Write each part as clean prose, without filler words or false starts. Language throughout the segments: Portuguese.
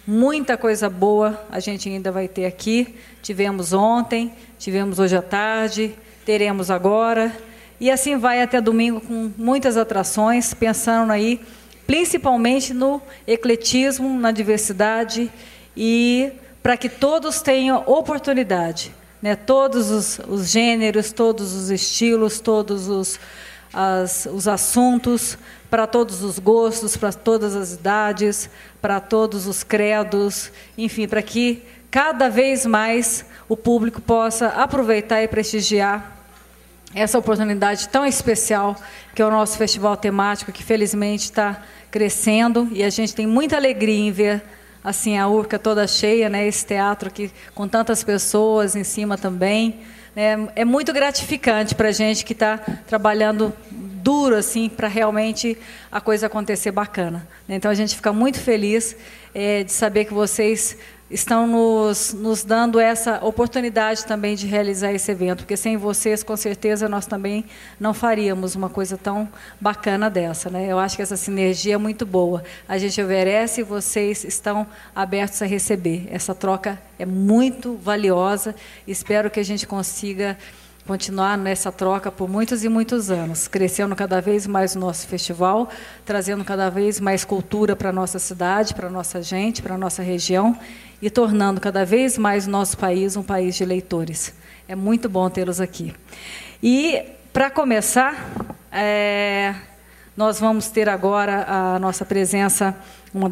Muita coisa boa a gente ainda vai ter aqui. Tivemos ontem, tivemos hoje à tarde, teremos agora. E assim vai até domingo com muitas atrações, pensando aí principalmente no ecletismo, na diversidade e para que todos tenham oportunidade, né? Todos os gêneros, todos os estilos, todos os assuntos, para todos os gostos, para todas as idades, para todos os credos, enfim, para que cada vez mais o público possa aproveitar e prestigiar essa oportunidade tão especial que é o nosso festival temático, que felizmente está crescendo, e a gente tem muita alegria em ver assim a Urca toda cheia, né, esse teatro aqui com tantas pessoas em cima também. É muito gratificante para a gente que está trabalhando duro assim para realmente a coisa acontecer bacana. Então a gente fica muito feliz de saber que vocês estão nos dando essa oportunidade também de realizar esse evento, porque sem vocês, com certeza, nós também não faríamos uma coisa tão bacana dessa, né? Eu acho que essa sinergia é muito boa. A gente oferece e vocês estão abertos a receber. Essa troca é muito valiosa. Espero que a gente consiga continuar nessa troca por muitos e muitos anos, crescendo cada vez mais o nosso festival, trazendo cada vez mais cultura para a nossa cidade, para a nossa gente, para a nossa região, e tornando cada vez mais o nosso país um país de leitores. É muito bom tê-los aqui. E, para começar, nós vamos ter agora a nossa presença, uma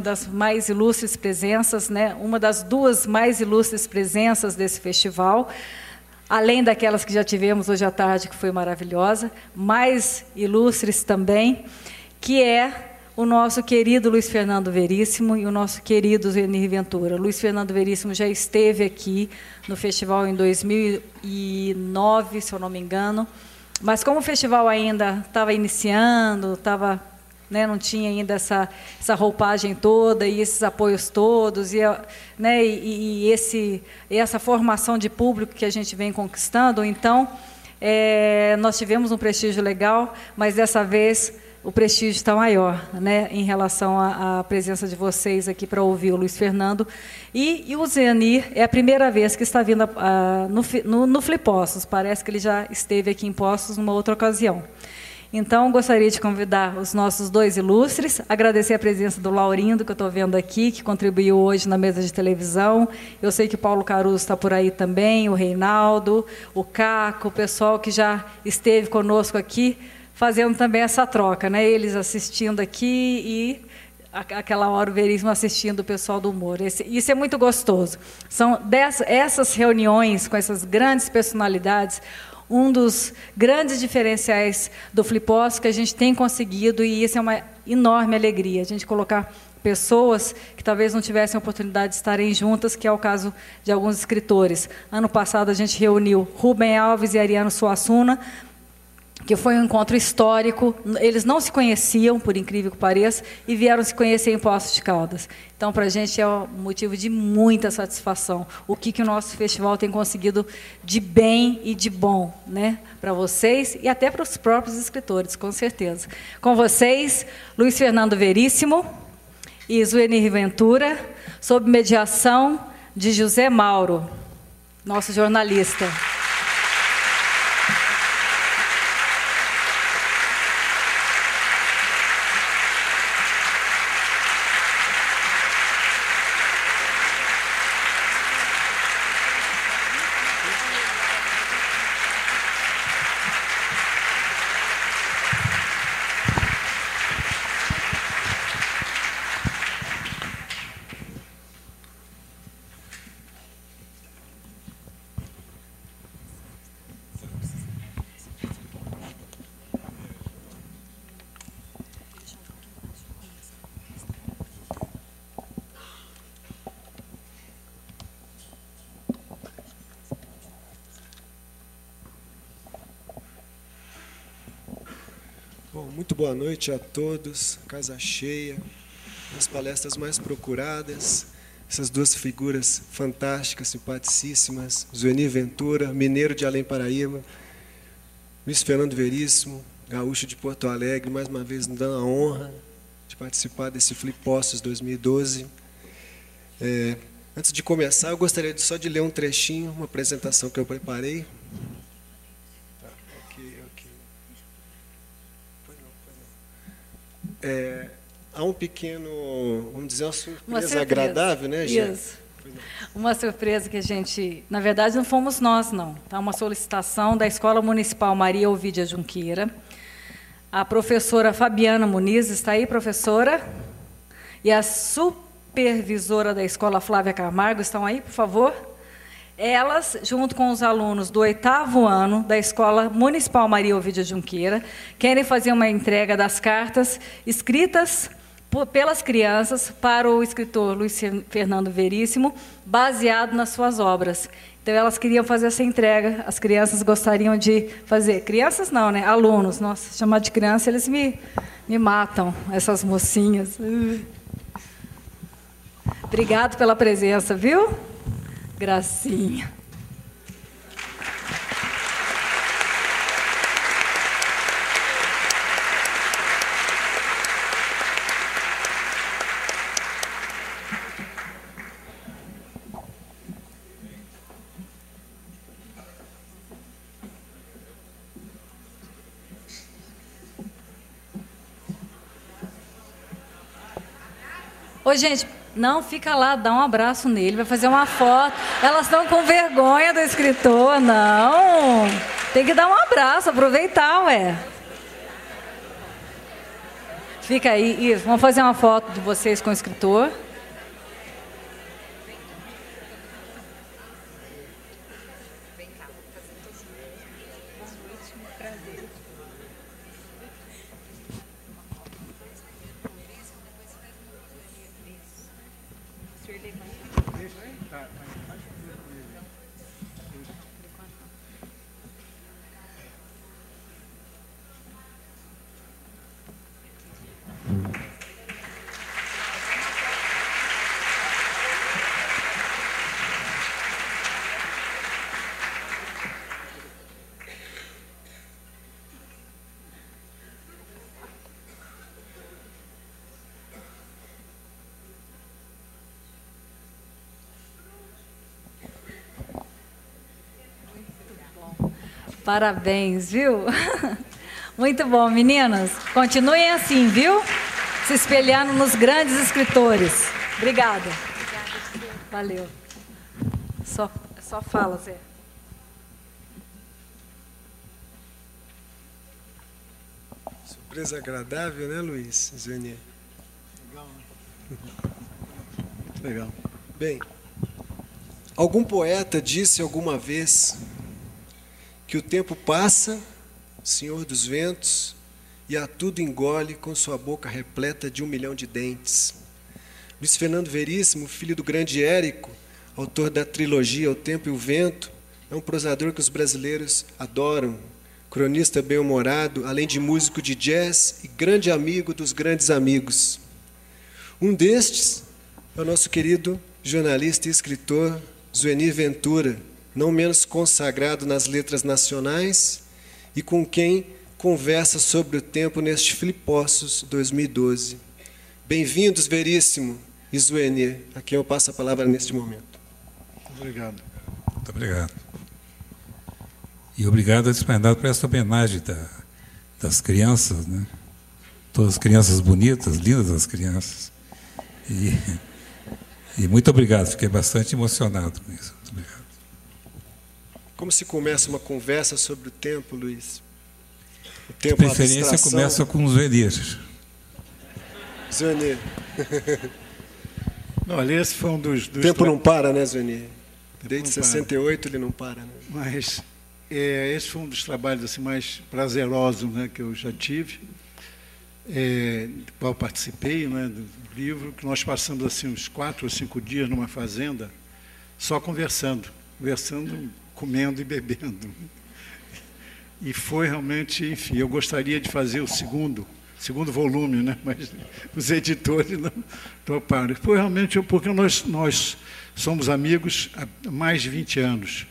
das mais ilustres presenças, né? Uma das duas mais ilustres presenças desse festival, além daquelas que já tivemos hoje à tarde, que foi maravilhosa, mais ilustres também, que é o nosso querido Luiz Fernando Veríssimo e o nosso querido Zuenir Ventura. Luiz Fernando Veríssimo já esteve aqui no festival em 2009, se eu não me engano, mas como o festival ainda estava iniciando, não tinha ainda essa roupagem toda e esses apoios todos, e essa formação de público que a gente vem conquistando. Então, nós tivemos um prestígio legal, mas dessa vez o prestígio está maior, né, em relação à presença de vocês aqui para ouvir o Luiz Fernando. E o Zuenir é a primeira vez que está vindo no Flipostos. Parece que ele já esteve aqui em Poços numa outra ocasião. Então, gostaria de convidar os nossos dois ilustres, agradecer a presença do Laurindo, que eu estou vendo aqui, que contribuiu hoje na mesa de televisão. Eu sei que o Paulo Caruso está por aí também, o Reinaldo, o Caco, o pessoal que já esteve conosco aqui, fazendo também essa troca, né? Eles assistindo aqui e aquela hora o Veríssimo assistindo o pessoal do humor. Isso é muito gostoso. São essas reuniões com essas grandes personalidades, um dos grandes diferenciais do Flipostos que a gente tem conseguido, e isso é uma enorme alegria, a gente colocar pessoas que talvez não tivessem a oportunidade de estarem juntas, que é o caso de alguns escritores. Ano passado a gente reuniu Rubem Alves e Ariano Suassuna, que foi um encontro histórico. Eles não se conheciam, por incrível que pareça, e vieram se conhecer em Poços de Caldas. Então, para a gente é um motivo de muita satisfação o que o nosso festival tem conseguido de bem e de bom, né, para vocês e até para os próprios escritores, com certeza. Com vocês, Luiz Fernando Veríssimo e Zuenir Ventura, sob mediação de José Mauro, nosso jornalista. Bom, muito boa noite a todos, casa cheia, as palestras mais procuradas, essas duas figuras fantásticas, simpaticíssimas, Zuenir Ventura, mineiro de Além Paraíba, Luiz Fernando Veríssimo, gaúcho de Porto Alegre, mais uma vez nos dando a honra de participar desse Flipostos 2012. Antes de começar, eu gostaria só de ler um trechinho, uma apresentação que eu preparei. Tá, ok. Há um pequeno, vamos dizer, uma surpresa agradável, né, Jean? Isso. Uma surpresa que a gente, na verdade, não fomos nós, não. Tá uma solicitação da Escola Municipal Maria Ovídia Junqueira. A professora Fabiana Muniz, está aí, professora? E a supervisora da Escola Flávia Camargo, estão aí, por favor? Elas, junto com os alunos do 8º ano da Escola Municipal Maria Ovídia Junqueira, querem fazer uma entrega das cartas escritas pelas crianças para o escritor Luiz Fernando Veríssimo, baseado nas suas obras. Então, elas queriam fazer essa entrega, as crianças gostariam de fazer. Crianças não, né? Alunos. Nossa, chamar de criança, eles me matam, essas mocinhas. Obrigado pela presença, viu? Gracinha. Ô, gente, não fica lá, dá um abraço nele, vai fazer uma foto. Elas estão com vergonha do escritor, não. Tem que dar um abraço, aproveitar, ué. Fica aí, isso. Vamos fazer uma foto de vocês com o escritor. Parabéns, viu? Muito bom, meninas. Continuem assim, viu? Se espelhando nos grandes escritores. Obrigada. Valeu. Só fala, Zé. Surpresa agradável, né, Luiz? Zenier? Legal, né? Muito legal. Bem, algum poeta disse alguma vez que o tempo passa, Senhor dos ventos, e a tudo engole com sua boca repleta de 1 milhão de dentes. Luiz Fernando Veríssimo, filho do grande Érico, autor da trilogia O Tempo e o Vento, é um prosador que os brasileiros adoram, cronista bem-humorado, além de músico de jazz e grande amigo dos grandes amigos. Um destes é o nosso querido jornalista e escritor Zuenir Ventura, não menos consagrado nas letras nacionais e com quem conversa sobre o tempo neste Filipossos 2012. Bem-vindos, Veríssimo e Zuenir, a quem eu passo a palavra neste momento. Obrigado. Muito obrigado. E obrigado, antes de mais nada, por essa homenagem das crianças, né? Todas as crianças bonitas, lindas as crianças. E muito obrigado, fiquei bastante emocionado com isso. Muito obrigado. Como se começa uma conversa sobre o tempo, Luiz? O tempo, de preferência, começa com os Zuenir. Zuenir. Não, ali esse foi um dos... O tempo não para, né, Zuenir? Desde 68 ele não para, né? Mas esse foi um dos trabalhos assim, mais prazerosos, né, que eu já tive, do qual participei, né, do livro, que nós passamos assim, uns 4 ou 5 dias numa fazenda, só conversando, comendo e bebendo. E foi realmente, enfim, eu gostaria de fazer o segundo volume, né? Mas os editores não toparam. Foi realmente porque nós somos amigos há mais de 20 anos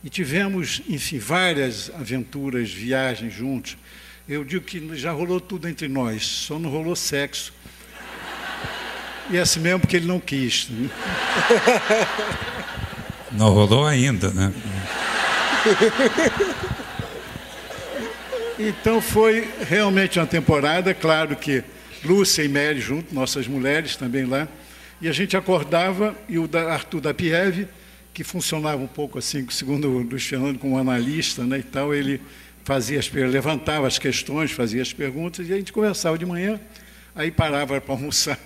e tivemos, enfim, várias aventuras, viagens juntos. Eu digo que já rolou tudo entre nós, só não rolou sexo. E assim mesmo porque ele não quis. Né? Não rolou ainda, né? Então foi realmente uma temporada, claro que Lúcia e Mary junto, nossas mulheres também lá, e a gente acordava, e o Arthur da Pieve, que funcionava um pouco assim, segundo o Luiz Fernando, como analista, né, e tal, ele levantava as questões, fazia as perguntas, e a gente conversava de manhã, aí parava para almoçar,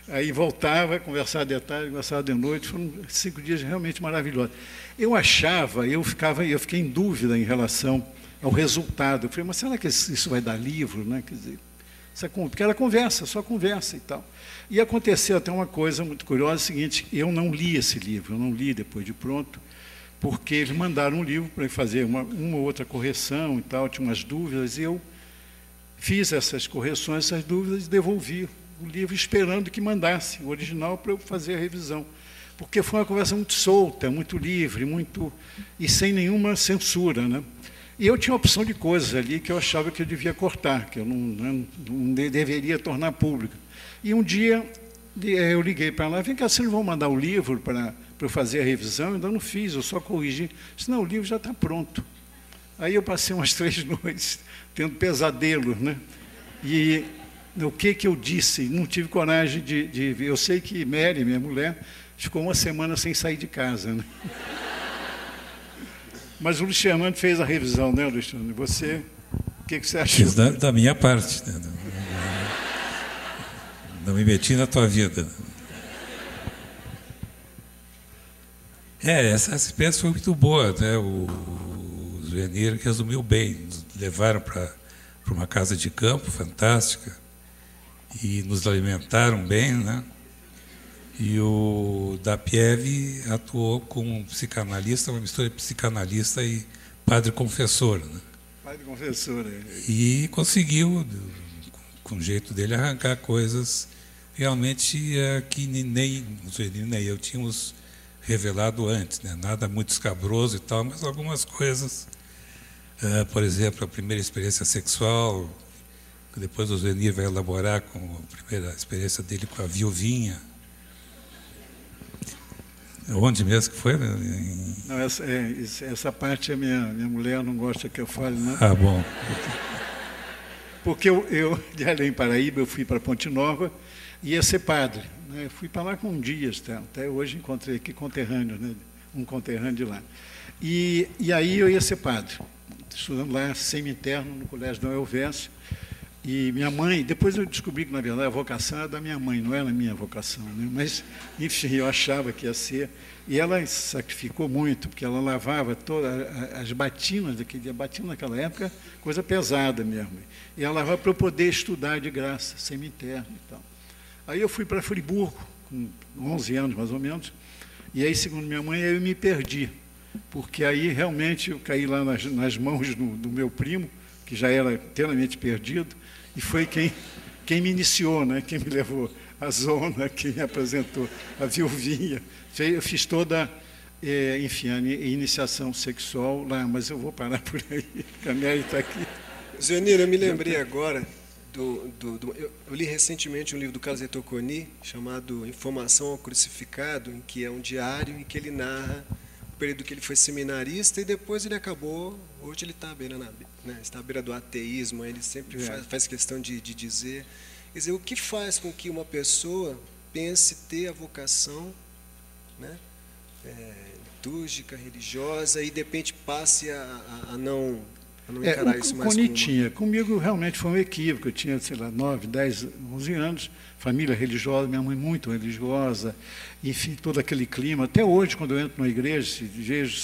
aí voltava, conversava de tarde, conversava de noite. Foram 5 dias realmente maravilhosos. Eu fiquei em dúvida em relação ao resultado. Eu falei, mas será que isso vai dar livro? Né? Quer dizer, porque era conversa, só conversa e tal. E aconteceu até uma coisa muito curiosa, o seguinte, eu não li esse livro, eu não li depois de pronto, porque eles mandaram um livro para fazer uma ou outra correção e tal, tinha umas dúvidas, e eu fiz essas correções, essas dúvidas, e devolvi o livro esperando que mandasse o original para eu fazer a revisão. Porque foi uma conversa muito solta, muito livre, e sem nenhuma censura, né? E eu tinha uma opção de coisas ali que eu achava que eu devia cortar, que eu não deveria tornar público. E um dia eu liguei para lá, vem cá, vocês não vão mandar o livro para eu fazer a revisão? Eu ainda não fiz, eu só corrigi. Disse, não, o livro já está pronto. Aí eu passei umas 3 noites tendo pesadelos, né? E o que eu disse? Não tive coragem de ver. Eu sei que Mary, minha mulher, ficou uma semana sem sair de casa, né? Mas o Luiz Fernando fez a revisão, né, Luiz Fernando? Você, o que você achou? Fiz da minha parte, né? Não me meti na tua vida. Essa experiência foi muito boa, né? O Zuenir resumiu bem. Nos levaram para uma casa de campo fantástica e nos alimentaram bem, né? E o da Pieve atuou como psicanalista, uma mistura de psicanalista e padre confessor, né? Padre confessor, é. E conseguiu, com o jeito dele, arrancar coisas realmente que nem o Zuenir nem eu tínhamos revelado antes, né? Nada muito escabroso e tal, mas algumas coisas, por exemplo, a primeira experiência sexual, que depois o Zuenir vai elaborar com a primeira experiência dele com a viuvinha. Onde mesmo que foi? Não, essa parte a minha mulher não gosta que eu fale, não. Ah, bom. Porque eu de Além Paraíba, eu fui para Ponte Nova e ia ser padre, né? Fui para lá com dias, até hoje encontrei aqui conterrâneo, né? Um conterrâneo de lá. E aí eu ia ser padre, estudando lá semi-interno no Colégio Dom Elvésio. E minha mãe, depois eu descobri que, na verdade, a vocação era da minha mãe, não era a minha vocação, né? Mas, enfim, eu achava que ia ser. E ela sacrificou muito, porque ela lavava todas as batinas daquele dia. Batina naquela época, coisa pesada mesmo. E ela lavava para eu poder estudar de graça, semi-interno e tal. Aí eu fui para Friburgo, com 11 anos mais ou menos, e aí, segundo minha mãe, eu me perdi, porque aí realmente eu caí lá nas mãos do meu primo, que já era inteiramente perdido, e foi quem me iniciou, né? Quem me levou à zona, quem me apresentou a viuvinha. Eu fiz toda, enfim, a iniciação sexual lá, mas eu vou parar por aí, porque a Mary está aqui. Zuenir, eu me lembrei agora, eu li recentemente um livro do Carlos Heitor Coni, chamado Informação ao Crucificado, em que é um diário em que ele narra o período que ele foi seminarista e depois ele acabou, hoje ele está à beira, né, está à beira do ateísmo, ele sempre faz questão de dizer, quer dizer, o que faz com que uma pessoa pense ter a vocação, né, litúrgica, religiosa, e de repente passe a não encarar isso mais como tinha. Comigo realmente foi um equívoco. Eu tinha, sei lá, 9, 10, 11 anos, família religiosa, minha mãe muito religiosa, enfim, todo aquele clima. Até hoje, quando eu entro na igreja, vejo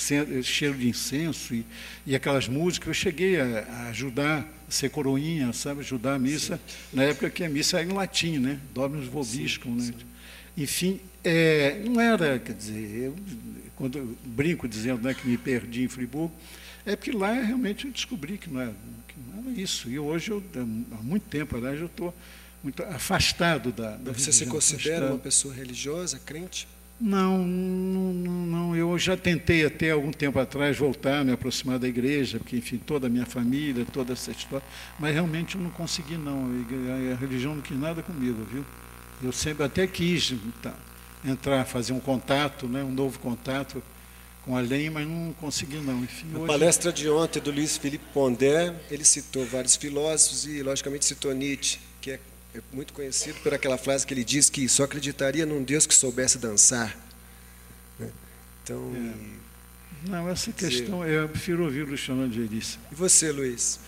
cheiro de incenso e aquelas músicas, eu cheguei a ajudar, a ser coroinha, sabe, ajudar a missa, na época que a missa era em latim, né? Dominus vobiscum, né? Enfim, não era, quer dizer, quando eu brinco dizendo, né, que me perdi em Friburgo, é porque lá realmente eu descobri que não era isso. E hoje, há muito tempo, aliás, eu estou muito afastado da religião. Você se considera uma pessoa religiosa, crente? Não. Eu já tentei até algum tempo atrás voltar, me aproximar da igreja, porque, enfim, toda a minha família, toda essa história, mas realmente eu não consegui, não. A religião não quis nada comigo, viu? Eu sempre até quis entrar, fazer um contato, né, um novo contato com além, mas não consegui não. Enfim, na palestra de ontem do Luiz Felipe Pondé, ele citou vários filósofos e, logicamente, citou Nietzsche, que é muito conhecido por aquela frase que ele diz que só acreditaria num Deus que soubesse dançar. Então, não, essa questão, eu prefiro ouvir o Luciano Angelice. E você, Luiz?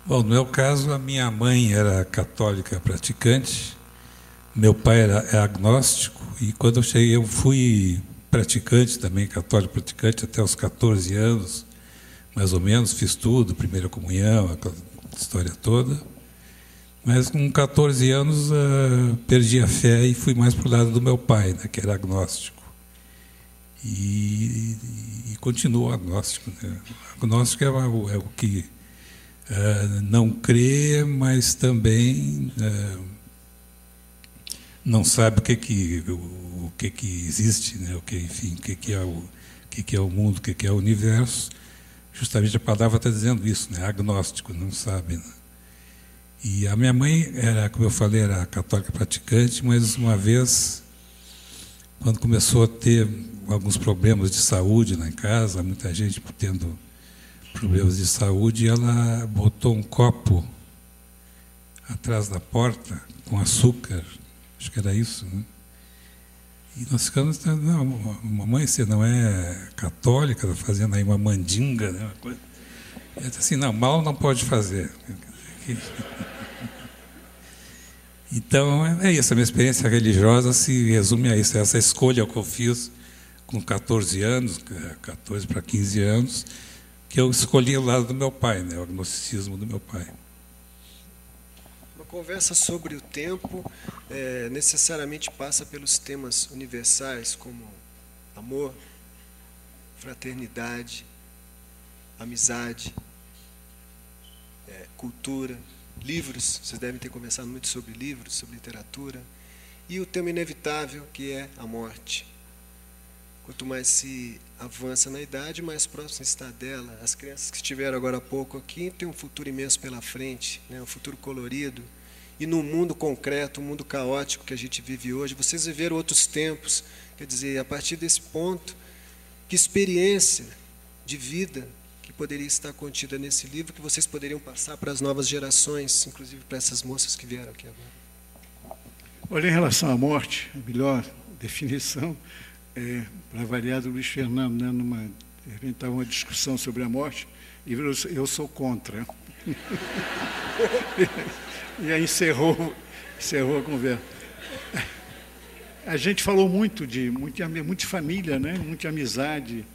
Bom, no meu caso, a minha mãe era católica praticante, meu pai era agnóstico, e quando eu cheguei, eu fui praticante também, católico praticante, até os 14 anos, mais ou menos, fiz tudo, primeira comunhão, aquela história toda. Mas com 14 anos perdi a fé e fui mais para o lado do meu pai, né, que era agnóstico. E continuo agnóstico. Né? Agnóstico é o que não crê, mas também não sabe o que existe, né? Enfim, o que é o mundo, o que é o universo. Justamente a palavra está dizendo isso, né? Agnóstico, não sabe. Né? E a minha mãe era, como eu falei, era católica praticante, mas uma vez, quando começou a ter alguns problemas de saúde lá em casa, muita gente tendo problemas de saúde, ela botou um copo atrás da porta com açúcar, acho que era isso, né? E nós ficamos, não, mamãe, você não é católica, está fazendo aí uma mandinga, né? Uma coisa. Ela disse assim, não, mal não pode fazer. Então, é isso, a minha experiência religiosa se resume a isso, essa escolha que eu fiz com 14 anos, 14 para 15 anos, que eu escolhi o lado do meu pai, né, o agnosticismo do meu pai. Uma conversa sobre o tempo necessariamente passa pelos temas universais, como amor, fraternidade, amizade, cultura, livros, vocês devem ter conversado muito sobre livros, sobre literatura, e o tema inevitável, que é a morte. Quanto mais se avança na idade, mais próximo está dela. As crianças que estiveram agora há pouco aqui têm um futuro imenso pela frente, né? Um futuro colorido. E no mundo concreto, um mundo caótico que a gente vive hoje, vocês viveram outros tempos. Quer dizer, a partir desse ponto, que experiência de vida que poderia estar contida nesse livro, que vocês poderiam passar para as novas gerações, inclusive para essas moças que vieram aqui agora? Olha, em relação à morte, a melhor definição para variar do Luiz Fernando, né, a gente estava uma discussão sobre a morte, e eu sou contra. E aí encerrou a conversa. A gente falou muito de família, né, muita amizade.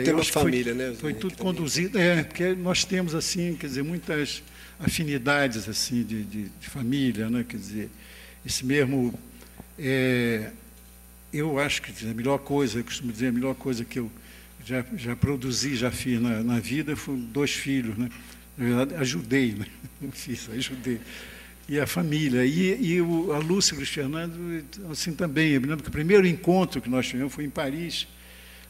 Tema família, né? Foi tudo conduzido, porque nós temos assim, quer dizer, muitas afinidades assim de família, né? Quer dizer, esse mesmo, eu acho que a melhor coisa, eu costumo dizer, a melhor coisa que eu já produzi, já fiz na vida, foram 2 filhos, né? Na verdade, ajudei, né? Não fiz, ajudei. E a família, a Lúcia e o Luiz Fernando, assim também. Eu me lembro que o primeiro encontro que nós tivemos foi em Paris,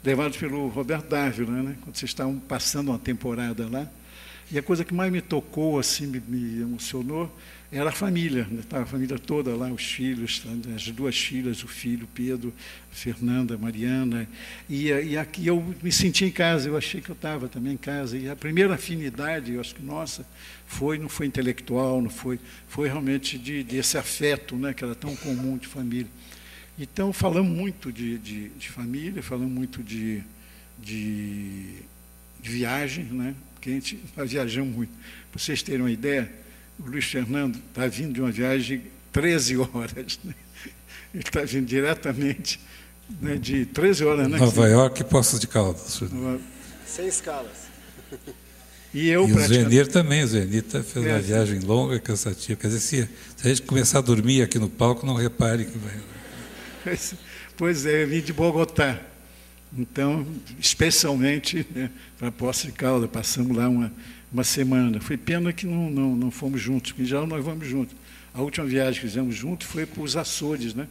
levados pelo Roberto Dávila, né? Quando vocês estavam passando uma temporada lá. E a coisa que mais me tocou, assim, me emocionou, era a família. Né? Estava a família toda lá, os filhos, as 2 filhas, o filho, Pedro, Fernanda, Mariana. E aqui eu me senti em casa, eu achei que eu estava também em casa. E a primeira afinidade, eu acho que nossa, não foi intelectual, não foi realmente desse afeto, né? Que era tão comum de família. Então, falamos muito de família, falamos muito de viagem, né? Porque nós viajamos muito. Para vocês terem uma ideia, o Luiz Fernando está vindo de uma viagem de 13 horas. Né? Ele está vindo diretamente, né, de 13 horas. Né? Nova York e Poços de Caldas. Sem escalas. E o Zenir também, o Zenir fez uma viagem longa, cansativa. Quer dizer, se a gente começar a dormir aqui no palco, não repare que vai... Pois é, eu vim de Bogotá. Então, especialmente, né, para Poços de Caldas, passamos lá uma semana. Foi pena que não fomos juntos, porque já nós vamos juntos. A última viagem que fizemos juntos foi para os Açores, né?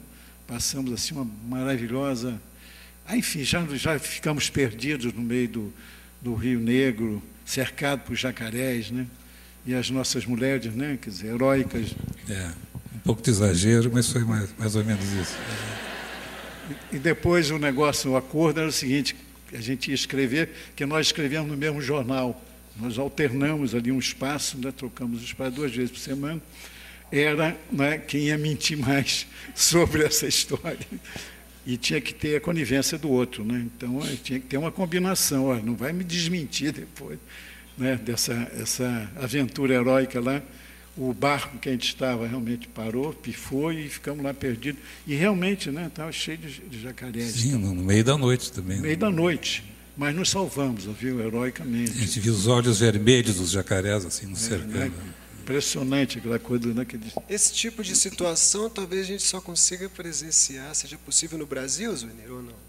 Passamos assim uma maravilhosa... enfim, já ficamos perdidos no meio do Rio Negro, cercados por jacarés, né? E as nossas mulheres, né? Quer dizer, heróicas. Um pouco de exagero, mas foi mais ou menos isso. E depois o negócio, o acordo era o seguinte, a gente ia escrever, que nós escrevemos no mesmo jornal. Nós alternamos ali um espaço, né, trocamos o espaço 2 vezes por semana. Era, né, quem ia mentir mais sobre essa história. E tinha que ter a conivência do outro, né? Então, tinha que ter uma combinação. Olha, não vai me desmentir depois, né, essa aventura heróica lá. O barco que a gente estava realmente parou, pifou e ficamos lá perdidos. E realmente, né, estava cheio de jacarés. Sim, no meio da noite também. No meio da noite. Mas nos salvamos, viu, heroicamente. A gente viu os olhos vermelhos dos jacarés assim no cercado. Né? Impressionante aquela coisa, né? Esse tipo de situação talvez a gente só consiga presenciar, seja possível no Brasil, Zuenir, ou não?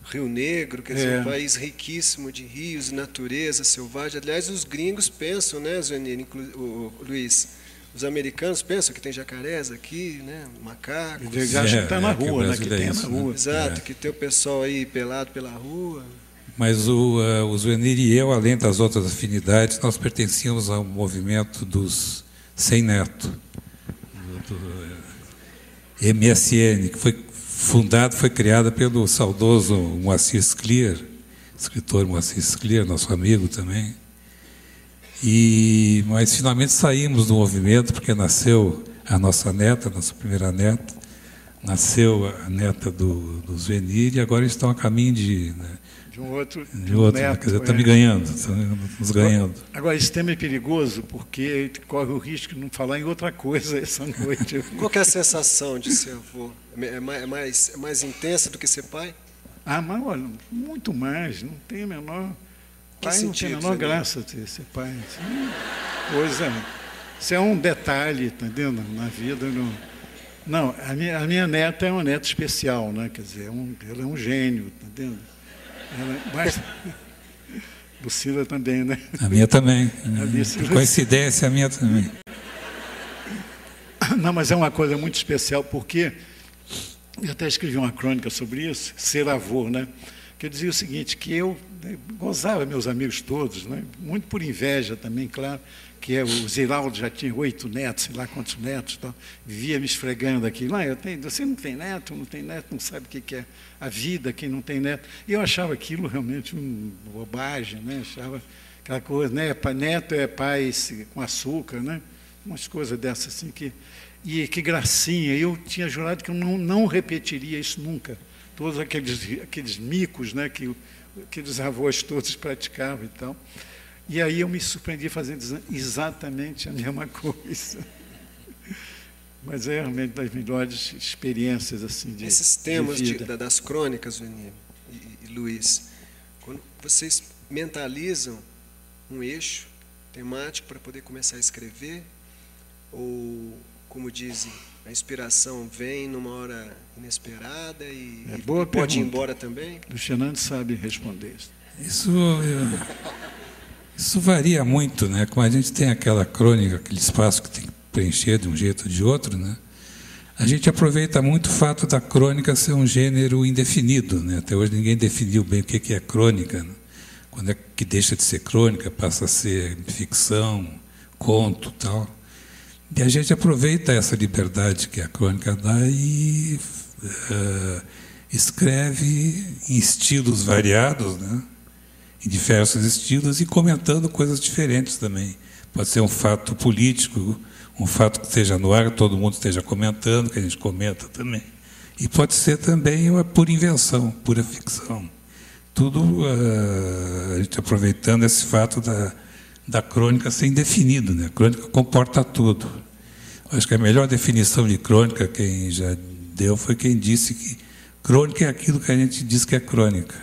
Rio Negro, quer dizer, um país riquíssimo de rios, natureza selvagem. Aliás, os gringos pensam, né, Zuenir, Luiz? Os americanos pensam que tem jacarés aqui, né, macacos. Eles acham que está na rua, né? Que tem na rua. Exato, que tem o pessoal aí pelado pela rua. Mas o Zuenir e eu, além das outras afinidades, nós pertencíamos ao movimento dos Sem Neto, do MSN, que foi criada pelo saudoso Moacir Scliar, escritor Moacir Scliar, nosso amigo também. Mas finalmente saímos do movimento, porque nasceu a nossa neta, a nossa primeira neta, nasceu a neta do Zuenir, e agora estão a caminho de um outro neto, quer dizer, está me ganhando, nos ganhando. Agora, esse tema é perigoso, porque corre o risco de não falar em outra coisa essa noite. Qual que é a sensação de ser avô? É mais intensa do que ser pai? Mas olha, muito mais, não tem a menor... Pai não tem a menor graça de ser pai. Isso é um detalhe, tá entendendo? Na vida. Não, a minha neta é uma neta especial, né? Quer dizer, ela é um gênio, tá entendendo? Mas Lucila também, né? A minha também. Por coincidência, a minha também. Não, mas é uma coisa muito especial, porque eu até escrevi uma crônica sobre isso, ser avô, né? Que eu dizia o seguinte, que eu gozava, meus amigos todos, né? Muito por inveja também, claro, que o Ziraldo já tinha 8 netos, sei lá quantos netos, tal, vivia me esfregando aqui. Você não tem neto, não sabe o que é a vida, quem não tem neto. E eu achava aquilo realmente uma bobagem, né? Achava aquela coisa, né? Neto é pai com açúcar, né? Umas coisas dessas assim E que gracinha, eu tinha jurado que eu não repetiria isso nunca. Todos aqueles micos, né, que aqueles avós todos praticavam e tal. E aí eu me surpreendi fazendo exatamente a mesma coisa. Mas é realmente das melhores experiências assim de esses temas de vida. Das crônicas, Zuenir e Luiz, quando vocês mentalizam um eixo temático para poder começar a escrever, ou, como dizem, a inspiração vem numa hora inesperada e pode ir embora também? Luciano sabe responder isso. Isso varia muito, né? Como a gente tem aquela crônica, aquele espaço que tem que preencher de um jeito ou de outro, né? A gente aproveita muito o fato da crônica ser um gênero indefinido, né? Até hoje ninguém definiu bem o que é crônica, né? Quando é que deixa de ser crônica, passa a ser ficção, conto, tal. E a gente aproveita essa liberdade que a crônica dá e escreve em estilos variados, né? Em diversos estilos, e comentando coisas diferentes também. Pode ser um fato político, um fato que esteja no ar, que todo mundo esteja comentando, que a gente comenta também. E pode ser também uma pura invenção, pura ficção. Tudo a gente aproveitando esse fato da crônica ser indefinido, né? A crônica comporta tudo. Acho que a melhor definição de crônica, quem já deu, foi quem disse que crônica é aquilo que a gente diz que é crônica.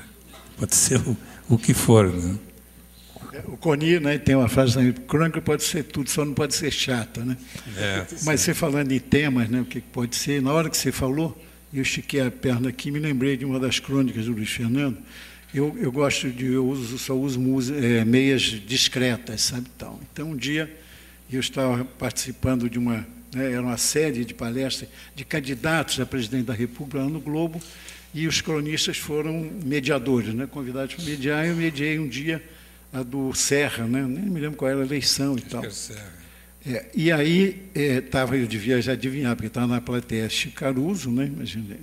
Pode ser o que for, né? O Coni, né, tem uma frase também, crônica pode ser tudo, só não pode ser chata, né? Mas você falando em temas, né, o que pode ser, na hora que você falou, eu estiquei a perna aqui, me lembrei de uma das crônicas do Luiz Fernando. Eu só uso meias discretas, sabe, tal. Então, um dia, eu estava participando de era uma série de palestras de candidatos a presidente da República lá no Globo, e os cronistas foram mediadores, né, convidados para mediar. Eu mediei um dia a do Serra, né, nem me lembro qual era a eleição e tal. E aí eu devia já adivinhar, porque estava na plateia Chico Caruso, né, imaginei,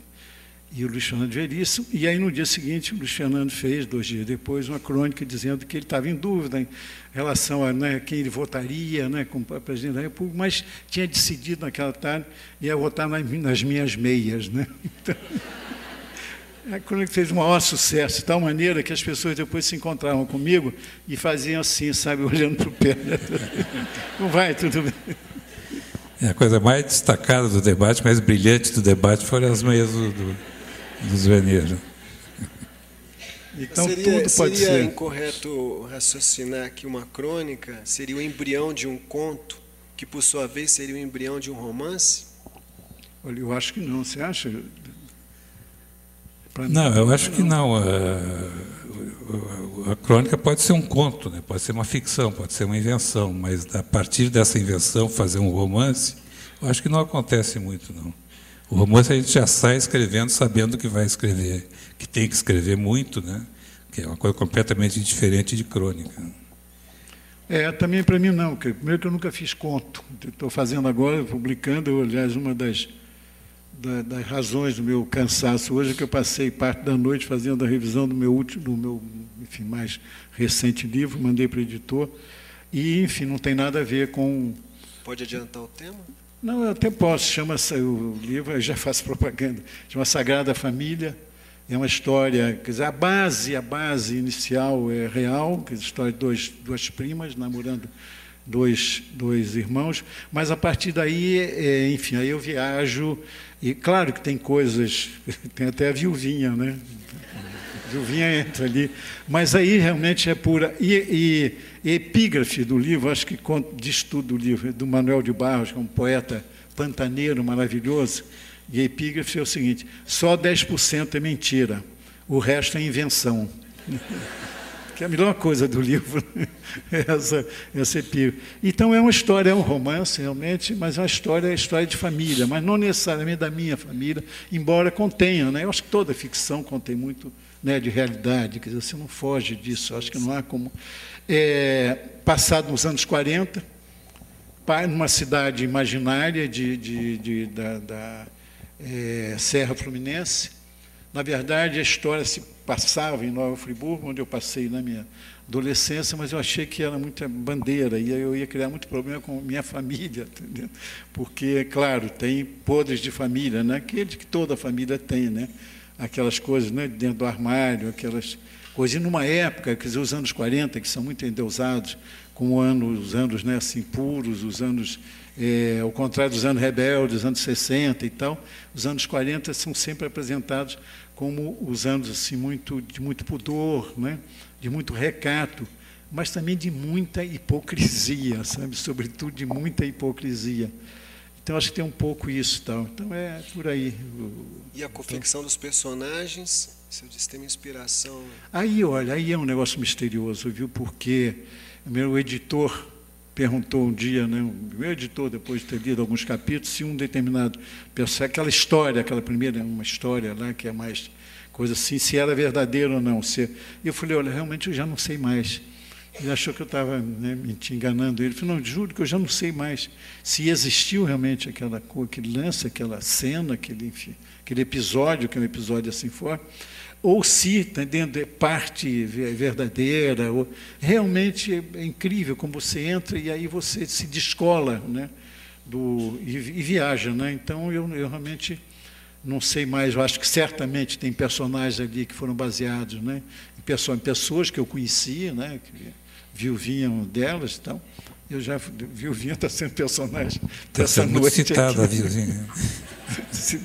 e o Luiz Fernando Veríssimo, e aí no dia seguinte o Luiz Fernando fez, 2 dias depois, uma crônica dizendo que ele estava em dúvida em relação a, né, quem ele votaria, né, como presidente da República, mas tinha decidido naquela tarde ia votar nas minhas meias, né? Então, a crônica fez um maior sucesso, de tal maneira que as pessoas depois se encontravam comigo e faziam assim, sabe, olhando para o pé. Não vai, tudo bem. A coisa mais destacada do debate, mais brilhante do debate, foram as meias dos Vernier. Então, tudo pode ser. Seria incorreto raciocinar que uma crônica seria o embrião de um conto, que, por sua vez, seria o embrião de um romance? Olha, eu acho que não. Você acha? Não, eu acho que não. A crônica pode ser um conto, né? Pode ser uma ficção, pode ser uma invenção, mas a partir dessa invenção fazer um romance, eu acho que não acontece muito, não. O romance a gente já sai escrevendo, sabendo que vai escrever, que tem que escrever muito, né? Que é uma coisa completamente diferente de crônica. Também para mim não, porque primeiro que eu nunca fiz conto. Estou fazendo agora, publicando, aliás, uma das razões do meu cansaço hoje é que eu passei parte da noite fazendo a revisão do meu enfim, mais recente livro, mandei para o editor, e, enfim, não tem nada a ver com... Pode adiantar o tema? Não, eu até posso, chama-se o livro, eu já faço propaganda, chama Sagrada Família, é uma história, quer dizer, a base inicial é real, que é a história de duas primas namorando dois irmãos, mas a partir daí, enfim, aí eu viajo, e claro que tem coisas, tem até a viuvinha, né? A viuvinha entra ali, mas aí realmente é pura. E epígrafe do livro, acho que diz tudo do livro, é do Manuel de Barros, que é um poeta pantaneiro maravilhoso, e a epígrafe é o seguinte: só 10% é mentira, o resto é invenção. Que é a melhor coisa do livro, essa epígrafe. Então, é uma história, é um romance, realmente, mas é uma história de família, mas não necessariamente da minha família, embora contenha, né? Eu acho que toda ficção contém muito, né, de realidade, quer dizer, você não foge disso, eu acho que não há como... passado nos anos 40, numa cidade imaginária da Serra Fluminense. Na verdade, a história se passava em Nova Friburgo, onde eu passei na minha adolescência, mas eu achei que era muita bandeira, e aí eu ia criar muito problema com minha família, entendeu? Porque, claro, tem podres de família, né? Aqueles que toda família tem, né? Aquelas coisas, né, dentro do armário, aquelas coisas. E numa época, quer dizer, os anos 40, que são muito endeusados, como os anos, né, assim, puros, os anos... ao contrário dos anos rebeldes, dos anos 60 e tal, os anos 40 são sempre apresentados como os anos assim, de muito pudor, né? De muito recato, mas também de muita hipocrisia, sabe? Sobretudo de muita hipocrisia. Então, acho que tem um pouco isso. Tal. Então, é por aí. E a confecção dos personagens, você disse que tem uma inspiração... Aí, olha, aí é um negócio misterioso, viu? Porque o editor... perguntou um dia, né, o meu editor, depois de ter lido alguns capítulos, se um determinado personagem, aquela história, aquela primeira, uma história lá, que é mais coisa assim, se era verdadeiro ou não. E eu falei, olha, realmente eu já não sei mais. Ele achou que eu estava, né, me enganando ele. Eu falei, não, juro que eu já não sei mais se existiu realmente aquele lance, aquela cena, aquele episódio, que é um episódio assim forte, ou se, entendendo, é parte verdadeira, ou, realmente é incrível como você entra e aí você se descola, né, e viaja, né? Então eu realmente não sei mais, eu acho que certamente tem personagens ali que foram baseados, né, em pessoas que eu conhecia, né, que viuvinham delas e tal. Eu já, viuvinha está sendo personagem dessa noite. Muito citada a viuvinha.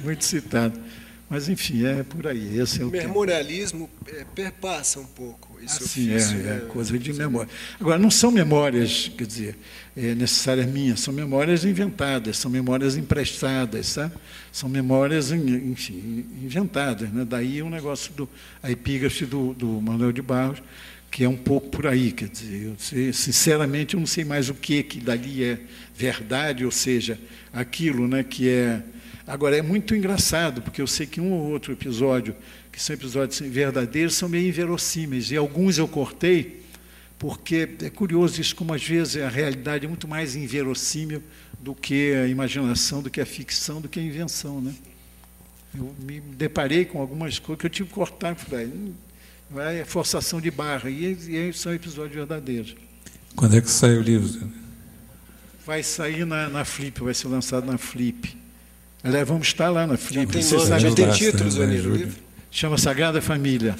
Muito citado. Mas, enfim, é por aí. Esse é o memorialismo perpassa um pouco esse ofício. É coisa de memória. Agora, não são memórias, quer dizer, necessárias minhas, são memórias inventadas, são memórias emprestadas, sabe? São memórias, enfim, inventadas, né? Daí o negócio a epígrafe do Manuel de Barros, que é um pouco por aí, quer dizer, sinceramente, eu não sei mais o que dali é verdade, ou seja, aquilo, né, que é... Agora, é muito engraçado, porque eu sei que um ou outro episódio, que são episódios verdadeiros, são meio inverossímeis, e alguns eu cortei porque é curioso isso, como às vezes a realidade é muito mais inverossímil do que a imaginação, do que a ficção, do que a invenção, né? Eu me deparei com algumas coisas que eu tive que cortar, é forçação de barra, e são episódios verdadeiros. Quando é que sai o livro? Vai sair na Flip, vai ser lançado na Flip. Aliás, vamos estar lá na Flip. Já tem títulos, Zuenir, o livro? Chama Sagrada Família.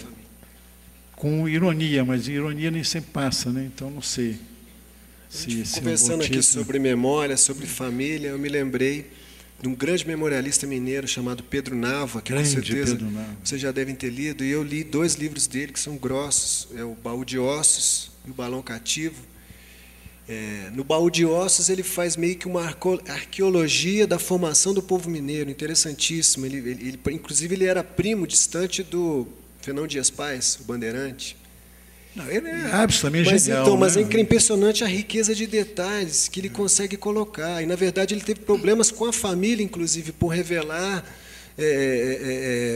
Com ironia, mas ironia nem sempre passa, né? Então não sei. Conversando aqui sobre memória, sobre família, eu me lembrei de um grande memorialista mineiro chamado Pedro Nava, que com certeza vocês já devem ter lido, e eu li 2 livros dele que são grossos, é o Baú de Ossos e o Balão Cativo. No Baú de Ossos ele faz meio que uma arqueologia da formação do povo mineiro, interessantíssimo. Inclusive ele era primo distante do Fernão Dias Pais, o bandeirante. Não, ele é absolutamente genial. Então, mas é impressionante a riqueza de detalhes que ele consegue colocar. E, na verdade, ele teve problemas com a família, inclusive, por revelar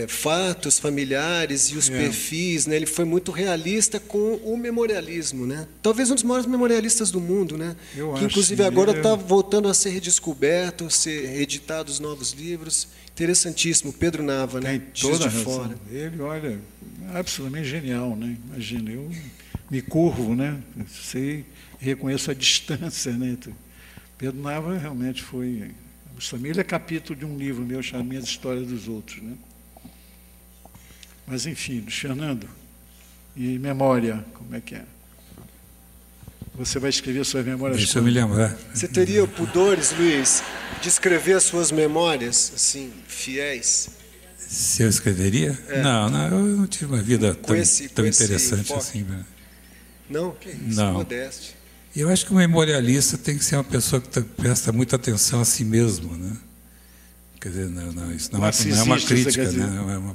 fatos familiares e os perfis, né? Ele foi muito realista com o memorialismo, né? Talvez um dos maiores memorialistas do mundo, né? Que, inclusive, agora está voltando a ser redescoberto, ser editados novos livros. Interessantíssimo, Pedro Nava, né? Juiz de Fora. Ele, olha, absolutamente genial, né? Imagina, eu me curvo, né? Sei, reconheço a distância, né? Pedro Nava realmente foi. Ele é capítulo de um livro meu chamado Minhas Histórias dos Outros, né? Mas enfim, Fernando, e memória, como é que é? Você vai escrever suas memórias? Deixa eu me lembrar. Você teria pudores, Luiz, de escrever as suas memórias, assim, fiéis? Se eu escreveria? Não, eu não tive uma vida tão interessante assim. Não? Que isso, não. Modéstia. Eu acho que um memorialista tem que ser uma pessoa que presta muita atenção a si mesmo, né? Quer dizer, isso não é uma crítica, né? Não é uma...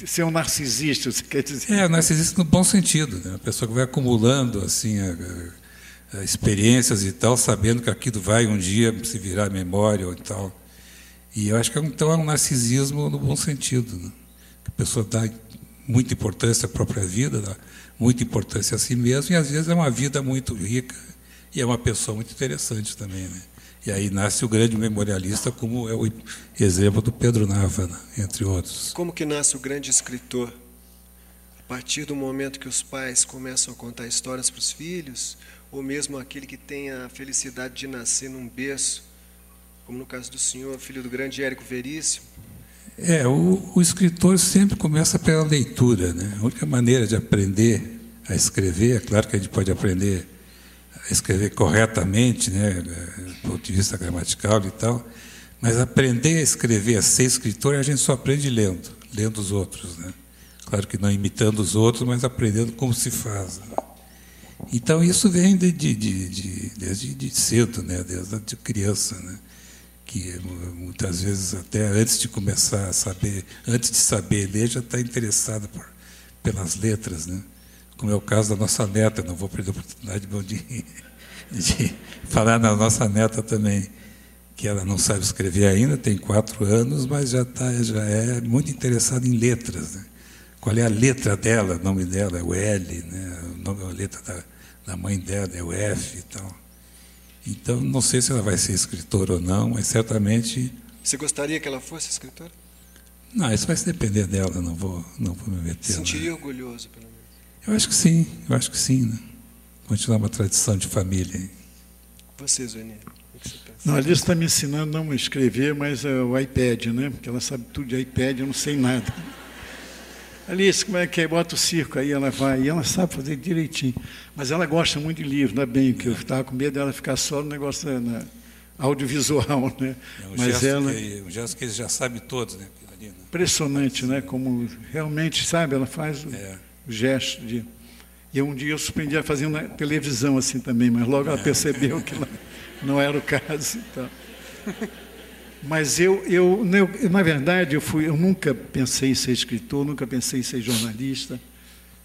Ser um narcisista, você quer dizer? Um narcisista no bom sentido, né? Uma pessoa que vai acumulando assim experiências e tal, sabendo que aquilo vai um dia se virar memória ou tal. E eu acho que então é um narcisismo no bom sentido, né? Que a pessoa dá muita importância à própria vida, dá muita importância a si mesmo, e às vezes é uma vida muito rica e é uma pessoa muito interessante também, né? E aí nasce o grande memorialista, como é o exemplo do Pedro Nava, né? Entre outros. Como que nasce o grande escritor? A partir do momento que os pais começam a contar histórias para os filhos, ou mesmo aquele que tem a felicidade de nascer num berço, como no caso do senhor, filho do grande Érico Veríssimo? O escritor sempre começa pela leitura, né? A única maneira de aprender a escrever, é claro que a gente pode aprender a escrever corretamente, né, do ponto de vista gramatical e tal, mas aprender a escrever, a ser escritor, a gente só aprende lendo os outros, né? Claro que não imitando os outros, mas aprendendo como se faz, né? Então isso vem desde cedo, né? Desde criança, né? Que muitas vezes até antes de começar a saber, antes de saber ler, já está interessado pelas letras, né? Como é o caso da nossa neta. Não vou perder a oportunidade de falar na nossa neta também, que ela não sabe escrever ainda, tem 4 anos, mas já é muito interessada em letras, né? Qual é a letra dela? O nome dela é o L, né? A letra da mãe dela é o F e tal. Então, não sei se ela vai ser escritora ou não, mas certamente... Você gostaria que ela fosse escritora? Não, isso vai depender dela, não vou me meter. Sentiria orgulhoso, pelo menos? Eu acho que sim, né? Continuar uma tradição de família. Você, Zuenir, o que você pensa? Não, a Alice está me ensinando não a escrever, mas é o iPad, né? Porque ela sabe tudo de iPad, eu não sei nada. Alice, como é que é? Bota o circo, aí ela vai, e ela sabe fazer direitinho. Mas ela gosta muito de livro, não é bem, que eu estava com medo dela ficar só no negócio audiovisual, né? Mas um gesto que eles já sabem todos, né? Ali, né? Impressionante, né? Como realmente, sabe, ela faz o gesto de... E um dia eu surpreendi ela fazendo na televisão assim também, mas logo ela percebeu que não era o caso. Então. Mas eu, na verdade, eu nunca pensei em ser escritor, nunca pensei em ser jornalista.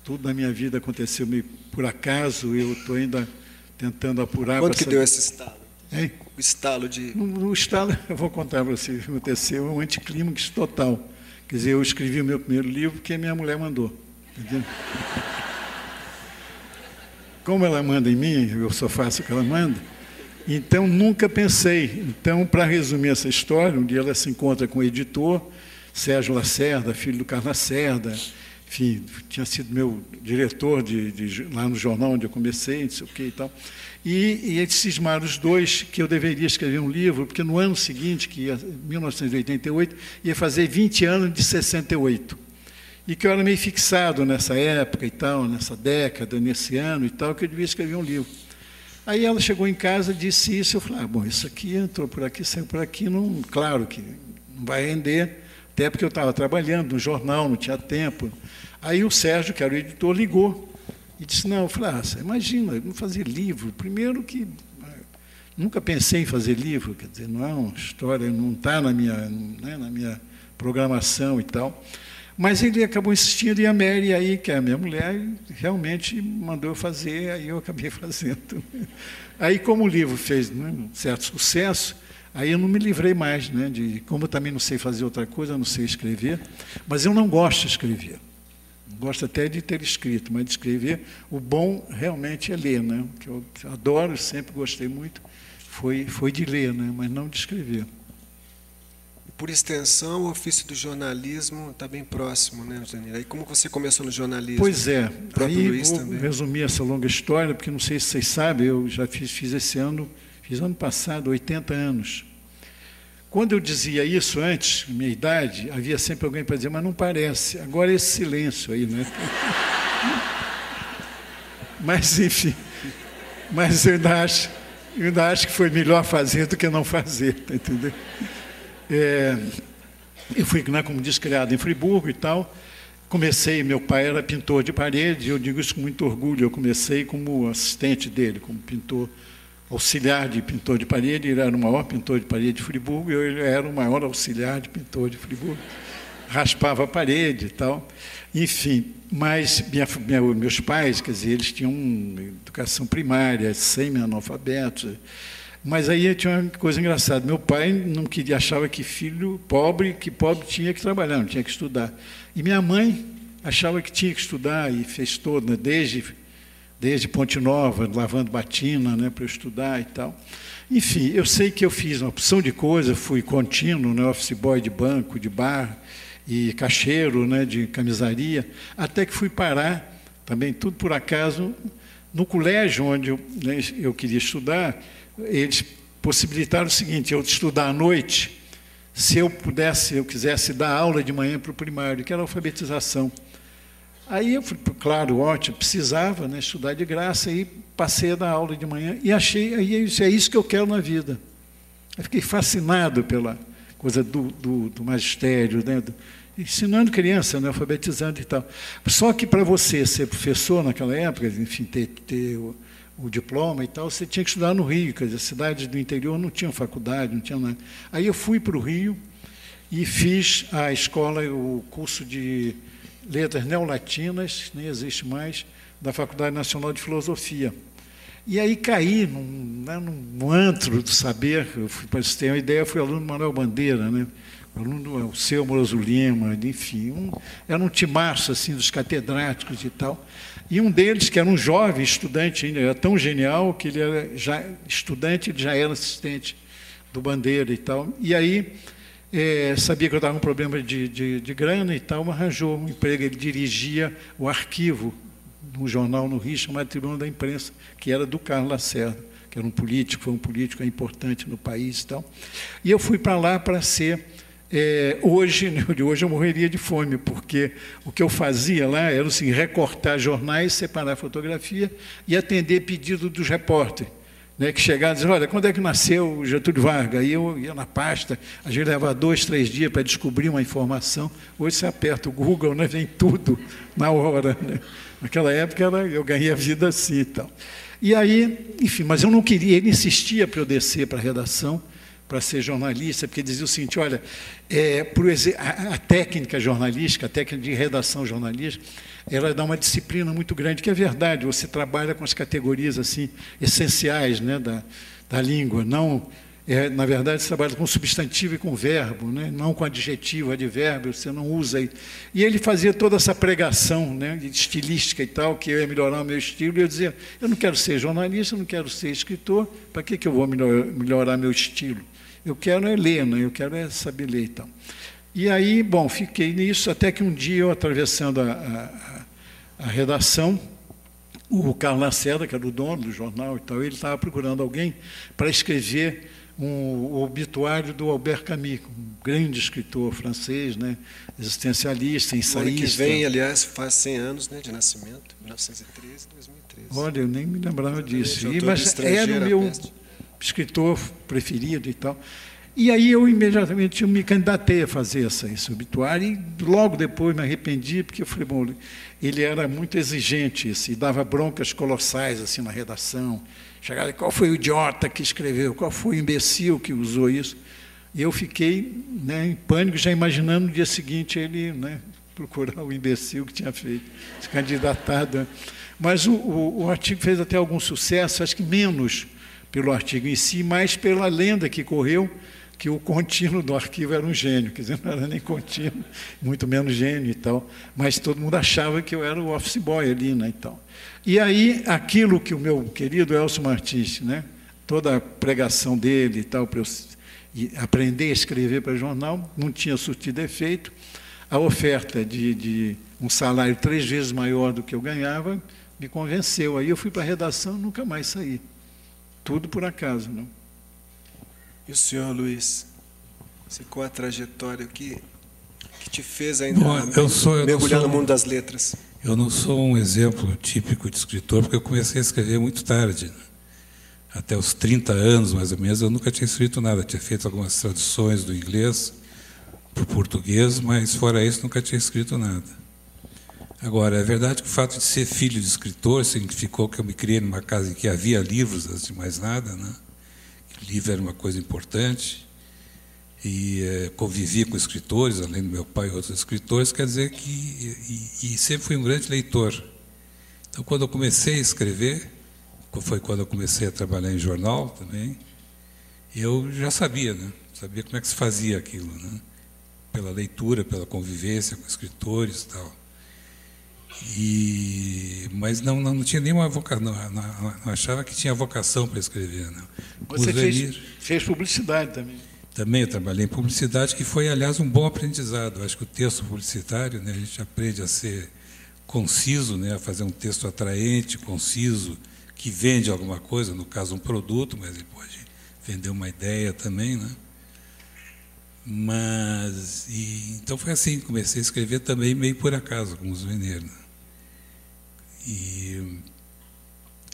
Tudo na minha vida aconteceu meio por acaso, eu estou ainda tentando apurar. Quando que deu esse estalo? Hein? O estalo de... No estalo, eu vou contar para você o que aconteceu, um anticlímax total. Quer dizer, eu escrevi o meu primeiro livro porque minha mulher mandou. Entendeu? como ela manda em mim, eu só faço o que ela manda, então nunca pensei. Então, para resumir essa história, um dia ela se encontra com o editor, Sérgio Lacerda, filho do Carlos Lacerda, enfim, tinha sido meu diretor lá no jornal onde eu comecei, não sei o que e tal. E eles cismaram os dois que eu deveria escrever um livro, porque no ano seguinte, que ia, 1988, ia fazer 20 anos de 68. E que eu era meio fixado nessa época e tal, nessa década, nesse ano e tal, que eu devia escrever um livro. Aí ela chegou em casa, disse isso, eu falei, bom, isso aqui entrou por aqui, saiu por aqui, não, claro que não vai render, até porque eu estava trabalhando no jornal, não tinha tempo. Aí o Sérgio, que era o editor, ligou e disse, não, eu falei, você imagina, eu não fazer livro, primeiro que nunca pensei em fazer livro, quer dizer, não é uma história, não está na minha programação e tal. Mas ele acabou insistindo, e a Mary, aí, que é a minha mulher, realmente mandou eu fazer, aí eu acabei fazendo. Aí, como o livro fez, né, um certo sucesso, aí eu não me livrei mais, né, como eu também não sei fazer outra coisa, eu não sei escrever, mas eu não gosto de escrever. Gosto até de ter escrito, mas de escrever, o bom realmente é ler, né? O que eu adoro, sempre gostei muito, foi de ler, né, mas não de escrever. Por extensão, o ofício do jornalismo está bem próximo, né, Janir? Aí como você começou no jornalismo? Pois é, aí vou também resumir essa longa história, porque não sei se vocês sabem, eu já fiz esse ano, fiz ano passado, 80 anos. Quando eu dizia isso antes, minha idade, havia sempre alguém para dizer, mas não parece. Agora esse silêncio aí, né? Mas, enfim, mas eu ainda acho que foi melhor fazer do que não fazer, tá entendendo? Eu fui, né, como disse, criado em Friburgo e tal. Comecei, meu pai era pintor de parede, eu digo isso com muito orgulho, eu comecei como assistente dele, como pintor, auxiliar de pintor de parede. Ele era o maior pintor de parede de Friburgo, e eu era o maior auxiliar de pintor de Friburgo. Raspava a parede e tal. Enfim, mas meus pais, quer dizer, eles tinham educação primária, semi-analfabetos. Mas aí tinha uma coisa engraçada. Meu pai não queria, achava que pobre tinha que trabalhar, não tinha que estudar. E minha mãe achava que tinha que estudar e fez toda, desde Ponte Nova, lavando batina, né, para eu estudar e tal. Enfim, eu sei que eu fiz uma opção de coisa, fui contínuo, né, office boy de banco, de bar, e caixeiro, né, de camisaria, até que fui parar, também tudo por acaso, no colégio onde eu queria estudar. Eles possibilitaram o seguinte, eu estudar à noite, se eu quisesse dar aula de manhã para o primário, que era a alfabetização. Aí eu fui, claro, ótimo, precisava, né, estudar de graça, e passei a dar aula de manhã, e achei, é isso que eu quero na vida. Eu fiquei fascinado pela coisa do magistério, né, ensinando criança, né, alfabetizando e tal. Só que para você ser professor naquela época, enfim, ter o diploma e tal, você tinha que estudar no Rio, quer dizer, as cidades do interior não tinham faculdade, não tinha nada. Aí eu fui para o Rio e fiz a escola, o curso de letras neolatinas, nem existe mais, da Faculdade Nacional de Filosofia. E aí caí num antro do saber, para você ter uma ideia, eu fui aluno do Manuel Bandeira, né? Aluno do Seu Amoroso Lima, enfim, era um timaço assim, dos catedráticos e tal. E um deles, que era um jovem estudante ainda, era tão genial que ele era já estudante, ele já era assistente do Bandeira e tal. E aí, sabia que eu estava com um problema de grana e tal, me arranjou um emprego. Ele dirigia o arquivo de um jornal no Rio, chamado Tribuna da Imprensa, que era do Carlos Lacerda, que era um político, foi um político importante no país e tal. E eu fui para lá para ser... hoje eu morreria de fome, porque o que eu fazia lá era assim, recortar jornais, separar fotografia e atender pedido dos repórteres, né, que chegavam e diziam, olha, quando é que nasceu o Getúlio Vargas? Aí eu ia na pasta, a gente levava 2, 3 dias para descobrir uma informação. Hoje você aperta o Google, né, vem tudo na hora. Né? Naquela época eu ganhei a vida assim e tal. E aí, enfim, mas eu não queria, ele insistia para eu descer para a redação, para ser jornalista, porque dizia o seguinte, olha, a técnica jornalística, a técnica de redação jornalística, ela dá uma disciplina muito grande, que é verdade, você trabalha com as categorias assim, essenciais, né, da língua, não na verdade, você trabalha com substantivo e com verbo, né? Não com adjetivo, advérbio, você não usa. E ele fazia toda essa pregação, né, de estilística e tal, que eu ia melhorar o meu estilo, e eu dizia, eu não quero ser jornalista, eu não quero ser escritor, para que eu vou melhorar meu estilo? Eu quero ler, né? Eu quero saber ler e tal. E aí, bom, fiquei nisso, até que um dia, eu atravessando a redação, o Carlos Lacerda, que era o dono do jornal e tal, ele estava procurando alguém para escrever o obituário do Albert Camus, um grande escritor francês, né, existencialista, ensaísta. O ano que vem, aliás, faz 100 anos, né, de nascimento, 1913, 2013. Olha, eu nem me lembrava disso. Mas era o meu escritor preferido e tal. E aí eu imediatamente me candidatei a fazer esse obituário, e logo depois me arrependi, porque eu falei, bom, ele era muito exigente, e dava broncas colossais assim, na redação. Chegava, qual foi o idiota que escreveu, qual foi o imbecil que usou isso? E eu fiquei, né, em pânico, já imaginando no dia seguinte ele, né, procurar o imbecil que tinha feito, se candidatado. Mas o artigo fez até algum sucesso, acho que menos pelo artigo em si, mais pela lenda que correu, que o contínuo do arquivo era um gênio, quer dizer, não era nem contínuo, muito menos gênio e tal, mas todo mundo achava que eu era o office boy ali, né, e tal. E aí, aquilo que o meu querido Elcio Martins, né, toda a pregação dele e tal, para eu aprender a escrever para jornal, não tinha surtido efeito, a oferta de um salário 3 vezes maior do que eu ganhava me convenceu. Aí eu fui para a redação e nunca mais saí. Tudo por acaso, não? E o senhor, Luiz, qual a trajetória que te fez ainda mergulhar no mundo das letras? Eu não sou um exemplo típico de escritor, porque eu comecei a escrever muito tarde. Né? Até os 30 anos, mais ou menos, eu nunca tinha escrito nada. Tinha feito algumas traduções do inglês para o português, mas, fora isso, nunca tinha escrito nada. Agora, é verdade que o fato de ser filho de escritor significou que eu me criei numa casa em que havia livros, antes de mais nada, né? O livro era uma coisa importante, e convivi com escritores, além do meu pai e outros escritores, quer dizer que... E sempre fui um grande leitor. Então, quando eu comecei a escrever, foi quando eu comecei a trabalhar em jornal também, eu já sabia, né? Sabia como é que se fazia aquilo, né? Pela leitura, pela convivência com escritores e tal. Mas não tinha nenhuma vocação, não achava que tinha vocação para escrever. Não. Você fez publicidade também. Também eu trabalhei em publicidade, que foi, aliás, um bom aprendizado. Acho que o texto publicitário, né, a gente aprende a ser conciso, né, a fazer um texto atraente, conciso, que vende alguma coisa, no caso um produto, mas ele pode vender uma ideia também, né? Então foi assim, comecei a escrever também meio por acaso, como os mineiros. Né? E,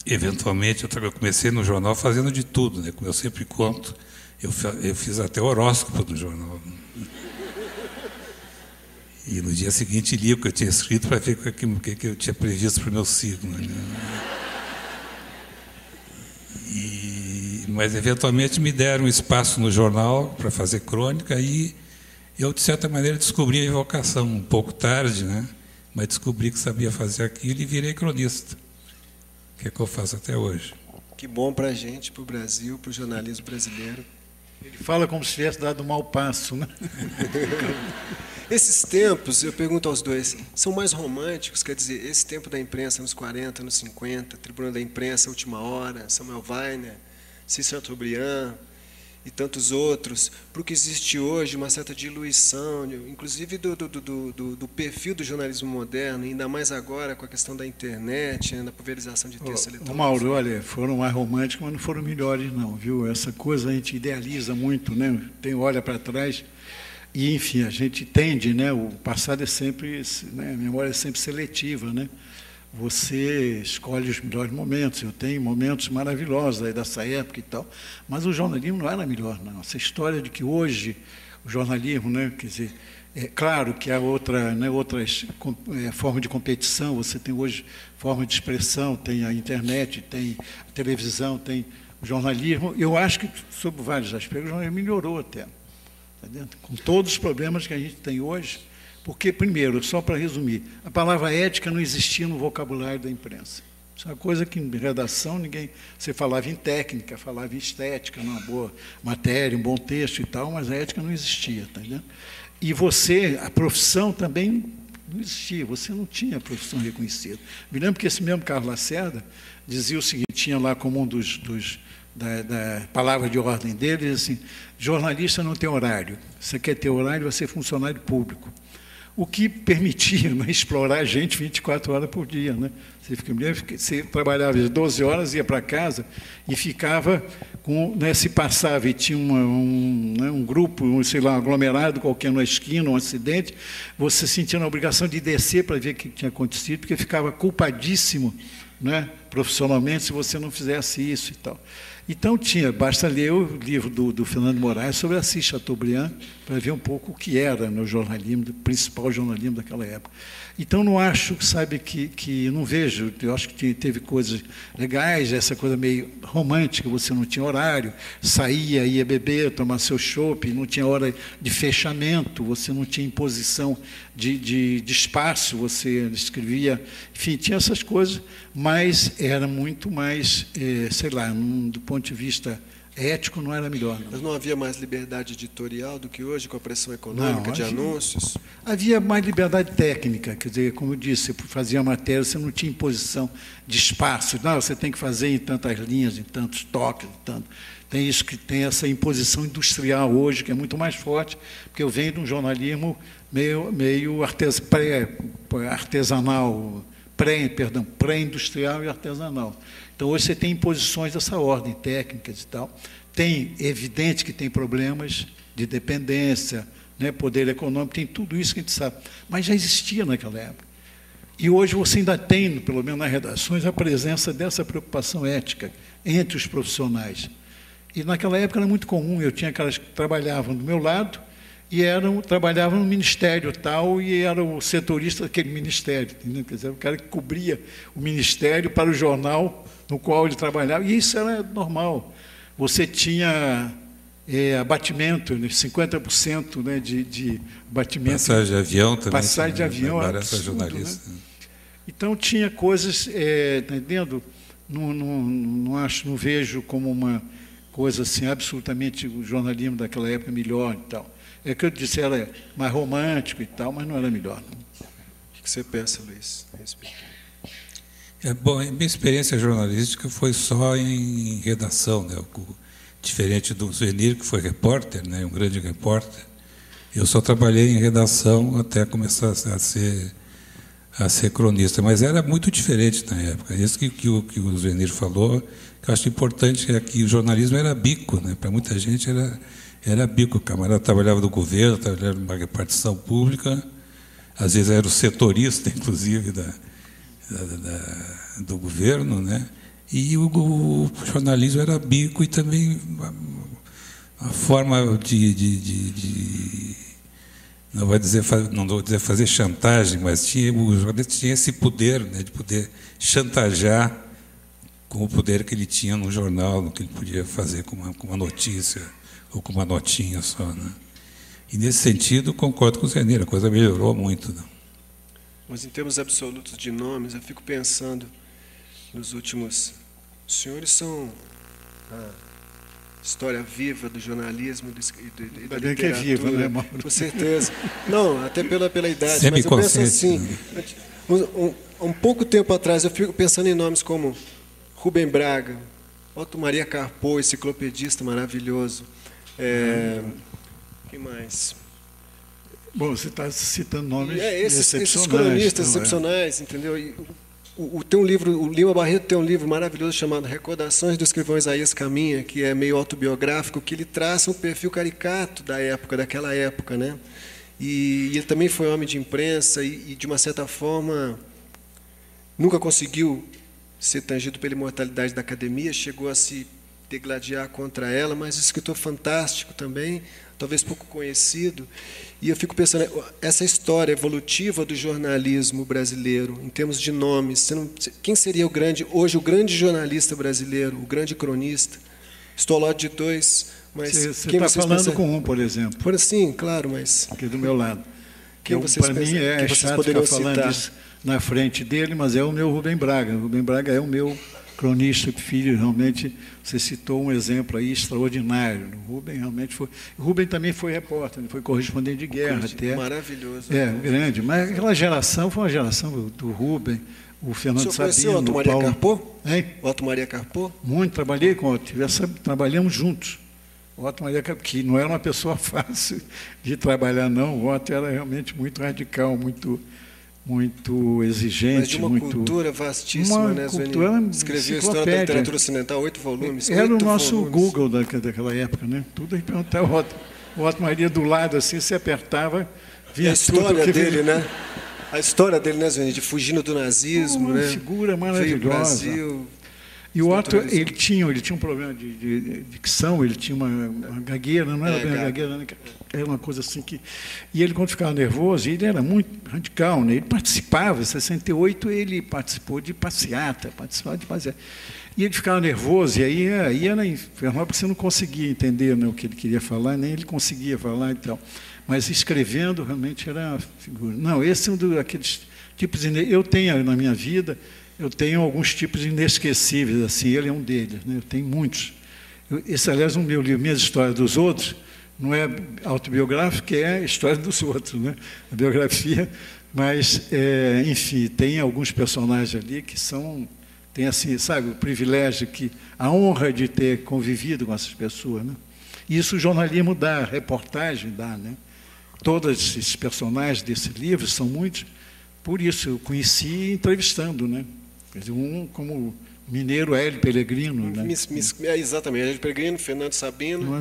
eventualmente, eu comecei no jornal fazendo de tudo, né? Como eu sempre conto, eu fiz até horóscopo no jornal. E no dia seguinte li o que eu tinha escrito para ver o que eu tinha previsto para o meu signo. Né? Mas, eventualmente, me deram um espaço no jornal para fazer crônica e eu, de certa maneira, descobri a vocação, um pouco tarde, né? Mas descobri que sabia fazer aquilo e virei cronista, que é o que eu faço até hoje. Que bom para a gente, para o Brasil, para o jornalismo brasileiro. Ele fala como se tivesse dado um mau passo, né? Esses tempos, eu pergunto aos dois, são mais românticos? Quer dizer, esse tempo da imprensa, nos 40, nos 50, Tribuna da Imprensa, Última Hora, Samuel Weiner, Cícero Chateaubriand e tantos outros, para o que existe hoje, uma certa diluição, inclusive do perfil do jornalismo moderno, ainda mais agora com a questão da internet, né, da pulverização de textos eletrônicos. Mauro, olha, foram mais românticos, mas não foram melhores, não, viu? Essa coisa a gente idealiza muito, né? Olha para trás e, enfim, a gente tende, né? O passado é sempre, né? A memória é sempre seletiva, né? Você escolhe os melhores momentos. Eu tenho momentos maravilhosos aí dessa época e tal, mas o jornalismo não era melhor, não. Essa história de que hoje o jornalismo, né, quer dizer, é claro que há outras formas de competição. Você tem hoje forma de expressão, tem a internet, tem a televisão, tem o jornalismo. Eu acho que, sob vários aspectos, o jornalismo melhorou até, tá dentro? Com todos os problemas que a gente tem hoje. Porque, primeiro, só para resumir, a palavra ética não existia no vocabulário da imprensa. Isso é uma coisa que em redação ninguém... Você falava em técnica, falava em estética, numa boa matéria, um bom texto e tal, mas a ética não existia, tá entendendo? E você, a profissão também não existia, você não tinha profissão reconhecida. Me lembro que esse mesmo Carlos Lacerda dizia o seguinte, tinha lá como um da palavra de ordem dele, assim, jornalista não tem horário, você quer ter horário, vai ser funcionário público. O que permitia, né, explorar a gente 24 horas por dia. Né? Você trabalhava às 12 horas, ia para casa e ficava, né, se passava e tinha um grupo, sei lá, um aglomerado qualquer na esquina, um acidente, você sentia a obrigação de descer para ver o que tinha acontecido, porque ficava culpadíssimo, né, profissionalmente se você não fizesse isso e tal. Então, basta ler o livro do Fernando Moraes sobre Assis Chateaubriand para ver um pouco o que era no jornalismo, o principal jornalismo daquela época. Então, não acho, sabe, que não vejo, eu acho que teve coisas legais, essa coisa meio romântica, você não tinha horário, saía, ia beber, tomar seu chopp, não tinha hora de fechamento, você não tinha imposição de espaço, você escrevia, enfim, tinha essas coisas, mas era muito mais, sei lá, do ponto de vista ético, não era melhor. Não. Mas não havia mais liberdade editorial do que hoje, com a pressão econômica, de anúncios? Havia mais liberdade técnica, quer dizer, como eu disse, você fazia matéria, você não tinha imposição de espaço. Não, você tem que fazer em tantas linhas, em tantos toques, em tanto. Tem isso que tem essa imposição industrial hoje, que é muito mais forte, porque eu venho de um jornalismo meio artesanal, pré-industrial e artesanal. Então, hoje você tem imposições dessa ordem, técnicas e tal. Tem, evidente que tem problemas de dependência, né, poder econômico, tem tudo isso que a gente sabe. Mas já existia naquela época. E hoje você ainda tem, pelo menos nas redações, a presença dessa preocupação ética entre os profissionais. E naquela época era muito comum, eu tinha aquelas que trabalhavam do meu lado, e trabalhavam no ministério tal, e era o setorista daquele ministério, entendeu? Quer dizer, o cara que cobria o ministério para o jornal no qual ele trabalhava, e isso era normal. Você tinha abatimento, 50%, né, de abatimento. Passagem de avião também. Passagem de avião, para jornalista. Né? Então, tinha coisas, tá entendendo? Não vejo como uma coisa assim, absolutamente o jornalismo daquela época melhor e tal. É que eu disse, era mais romântico e tal, mas não era melhor. Não. O que você pensa, Luiz, a respeito? Bom, minha experiência jornalística foi só em redação, né? Diferente do Zuenir, que foi repórter, né? Um grande repórter. Eu só trabalhei em redação até começar a ser cronista, mas era muito diferente na época. Isso que o Zuenir falou, que eu acho importante, é que o jornalismo era bico, né? Para muita gente era bico. O camarada trabalhava no governo, trabalhava numa repartição pública, às vezes era o setorista, inclusive, do governo, né? E o jornalismo era bico e também a forma não vou dizer fazer chantagem, mas o jornalista tinha esse poder, né, de poder chantagear com o poder que ele tinha no jornal, no que ele podia fazer com uma notícia ou com uma notinha só, né? E nesse sentido concordo com o Zuenir, a coisa melhorou muito, né? Mas em termos absolutos de nomes, eu fico pensando nos últimos... Os senhores são a história viva do jornalismo e da literatura. Que é viva, né, Mauro? Com certeza. Não, até pela idade, mas eu penso assim, um pouco tempo atrás, eu fico pensando em nomes como Rubem Braga, Otto Maria Carpo, enciclopedista maravilhoso. Quem mais? Bom, você está citando nomes esses cronistas excepcionais, entendeu? Tem um livro, o Lima Barreto tem um livro maravilhoso chamado Recordações do Escrivão Isaías Caminha, que é meio autobiográfico, que ele traça um perfil caricato daquela época, né? E ele também foi homem de imprensa e de uma certa forma, nunca conseguiu ser tangido pela imortalidade da academia, chegou a se degladiar contra ela, mas escritor fantástico também, talvez pouco conhecido. E eu fico pensando, essa história evolutiva do jornalismo brasileiro, em termos de nomes, quem seria hoje o grande jornalista brasileiro, o grande cronista? Estou ao lado de dois, mas... Você está falando com um, por exemplo. Sim, claro, mas... Aqui do meu lado. Para mim é chato ficar falando disso. na frente dele, mas é o meu Rubem Braga. O Rubem Braga é o meu cronista filho, realmente, você citou um exemplo aí extraordinário. O Rubem realmente foi... O Rubem também foi repórter, ele foi correspondente de guerra até. Maravilhoso. Grande, mas aquela geração foi uma geração do Rubem, o Fernando Sabino, conheceu o Otto Maria Paulo... Carpô? Hein? Otto Maria Carpô? Muito, trabalhei com o Otto, trabalhamos juntos. O Otto Maria Carpô, que não era uma pessoa fácil de trabalhar, não. O Otto era realmente muito radical, muito exigente. Mas de uma cultura vastíssima, né, cultura, escreveu a história da literatura ocidental, 8 volumes. Era o nosso Google daquela época, né? Tudo aí perguntava o Otto Maria do lado, assim, se apertava, via a história tudo dele, né? A história dele, né, Zeni, de fugindo do nazismo, né? Uma figura maravilhosa. Veio ao Brasil. E o Otto, ele tinha um problema de dicção, ele tinha uma gagueira, não era bem uma gagueira, né? Era uma coisa assim que... E ele, quando ficava nervoso, ele era muito radical, né? Ele participava, em 68 ele participou de passeata, E ele ficava nervoso, e aí era infernal, porque você não conseguia entender, né, o que ele queria falar, nem ele conseguia falar e tal. Mas escrevendo, realmente era uma figura. Não, esse é um daqueles tipos... Eu tenho na minha vida... Eu tenho alguns tipos inesquecíveis, assim, ele é um deles, né? Eu tenho muitos. Esse, aliás, no meu livro, Minhas Histórias dos Outros, não é autobiográfico, é a história dos outros, né? A biografia, mas, enfim, tem alguns personagens ali que tem assim, sabe, o privilégio, a honra de ter convivido com essas pessoas, né? E isso o jornalismo dá, a reportagem dá, né? Todos esses personagens desse livro são muitos, por isso eu conheci entrevistando, né? Como mineiro Hélio Pellegrino. Né? Exatamente, Hélio Pellegrino, Fernando Sabino.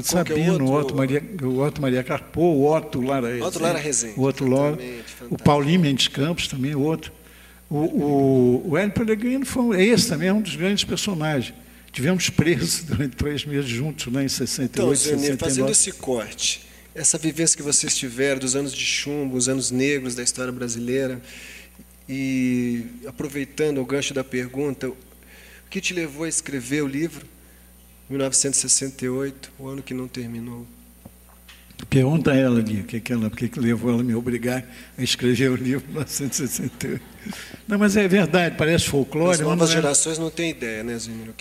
O Otto Maria Carpô, o Otto Lara Rezende. O Paulinho Mendes Campos também, o outro. O Hélio Pellegrino esse também é um dos grandes personagens. Tivemos presos durante 3 meses juntos, né, em 68, então, Zeni, 69. fazendo esse corte, essa vivência que vocês tiveram dos anos de chumbo, os anos negros da história brasileira, e aproveitando o gancho da pergunta, o que te levou a escrever o livro 1968, o ano que não terminou? Pergunta a ela ali, o que levou ela a me obrigar a escrever o livro 1968. Não, mas é verdade, parece folclore. As novas gerações não têm ideia, né, Zimiro?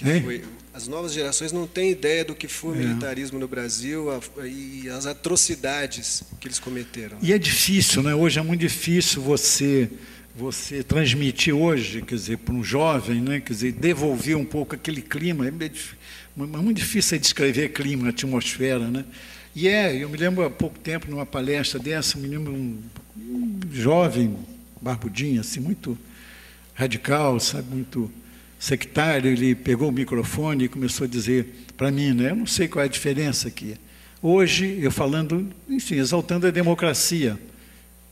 As novas gerações não têm ideia do que foi o militarismo no Brasil e as atrocidades que eles cometeram. E é difícil, né? Hoje é muito difícil você transmitir hoje, quer dizer, para um jovem, né? Quer dizer, devolver um pouco aquele clima. É muito difícil descrever clima, atmosfera, né? E eu me lembro há pouco tempo, numa palestra dessa, me lembro um jovem, barbudinho, assim, muito radical, sabe, muito sectário, ele pegou o microfone e começou a dizer para mim, né, eu não sei qual é a diferença aqui. Hoje, eu falando, enfim, exaltando a democracia,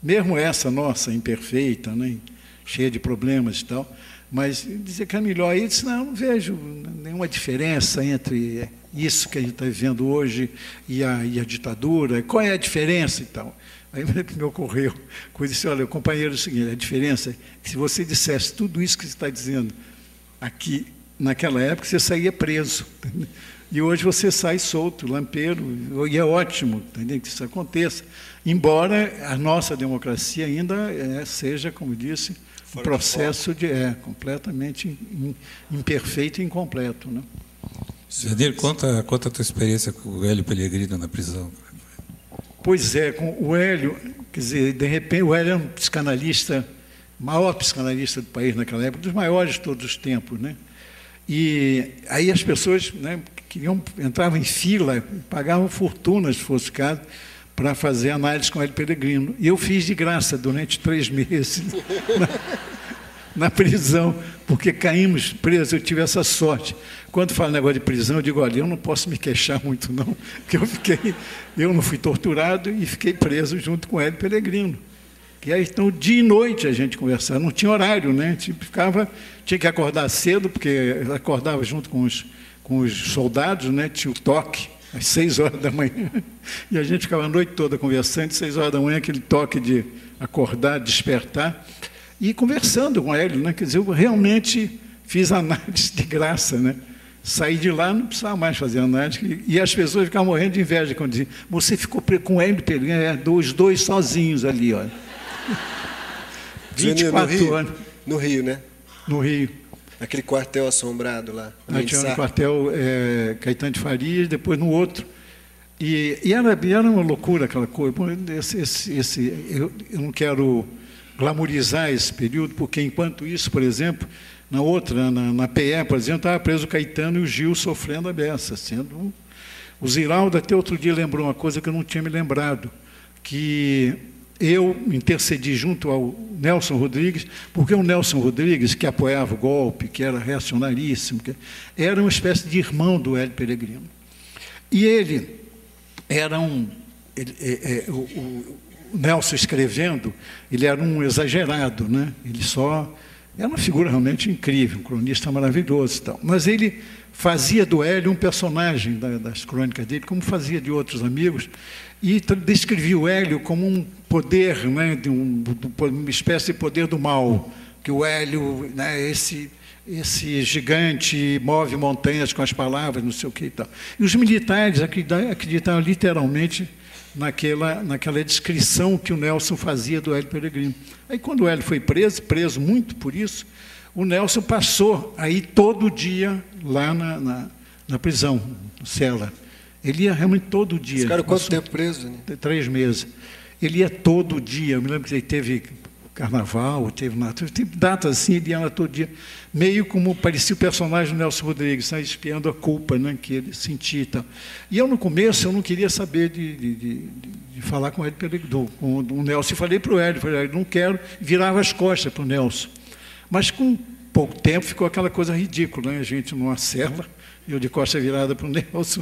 mesmo essa nossa, imperfeita, né, cheia de problemas e tal, mas dizer que é melhor. Aí ele disse, não, eu não vejo nenhuma diferença entre isso que a gente está vivendo hoje e a ditadura. Qual é a diferença e tal? Aí me ocorreu, eu disse, olha, companheiro, é o seguinte, a diferença é que se você dissesse tudo isso que você está dizendo aqui, naquela época, você saía preso. Entendeu? E hoje você sai solto, lampeiro, e é ótimo, entendeu? Que isso aconteça. Embora a nossa democracia ainda seja, como disse, um processo completamente imperfeito e incompleto. Né? Jadir, conta a tua experiência com o Hélio Pellegrino na prisão. Pois é, com o Hélio, quer dizer, de repente, o Hélio é um psicanalista, maior psicanalista do país naquela época, dos maiores de todos os tempos, né? E aí as pessoas, né, entravam em fila, pagavam fortunas, se fosse o caso, para fazer análise com o Hélio Pellegrino. E eu fiz de graça durante 3 meses na prisão, porque caímos presos, eu tive essa sorte. Quando falo negócio de prisão, eu digo, olha, eu não posso me queixar muito não, porque eu não fui torturado e fiquei preso junto com o Hélio Pellegrino. E aí, então, dia e noite a gente conversava, não tinha horário, né? Tinha que acordar cedo, porque eu acordava junto com os soldados, né? Tinha o toque, às 6 horas da manhã, e a gente ficava a noite toda conversando, 6 horas da manhã, aquele toque de acordar, despertar, e conversando com ele, né? Quer dizer, eu realmente fiz análise de graça, né? Saí de lá, não precisava mais fazer análise, e as pessoas ficavam morrendo de inveja quando diziam, você ficou com ele, os dois sozinhos ali, olha. 24 anos. No Rio, né? No Rio. Aquele quartel assombrado lá. Tinha no quartel Caetano de Farias, depois no outro. E era uma loucura aquela coisa. Eu não quero glamourizar esse período, porque enquanto isso, por exemplo, na PE, por exemplo, estava preso o Caetano e o Gil sofrendo a beça, sendo... O Ziraldo até outro dia lembrou uma coisa que eu não tinha me lembrado, que eu intercedi junto ao Nelson Rodrigues, porque o Nelson Rodrigues, que apoiava o golpe, que era reacionaríssimo, era uma espécie de irmão do Hélio Peregrino. E ele era o Nelson escrevendo, ele era um exagerado, né? Ele era uma figura realmente incrível, um cronista maravilhoso e tal. Mas ele fazia do Hélio um personagem das crônicas dele, como fazia de outros amigos, e descrevia o Hélio como um poder, né, uma espécie de poder do mal, que o Hélio, né, esse gigante move montanhas com as palavras, não sei o que e tal. E os militares acreditavam literalmente naquela descrição que o Nelson fazia do Hélio Peregrino. Aí, quando o Hélio foi preso muito por isso, o Nelson passou aí todo dia lá na prisão, no cela. Ele ia realmente todo dia. Esse cara, quanto tempo preso? Né? 3 meses. Ele ia todo dia. Eu me lembro que ele teve carnaval, teve datas assim, ele ia lá todo dia. Meio como parecia o personagem do Nelson Rodrigues, né, espiando a culpa, né, que ele sentia e tal. E eu, no começo, eu não queria saber de falar com ele, com o Nelson. E falei para o Hélio, não quero, virava as costas para o Nelson. Mas com pouco tempo ficou aquela coisa ridícula, né? A gente numa cela, eu de costa virada para o Nelson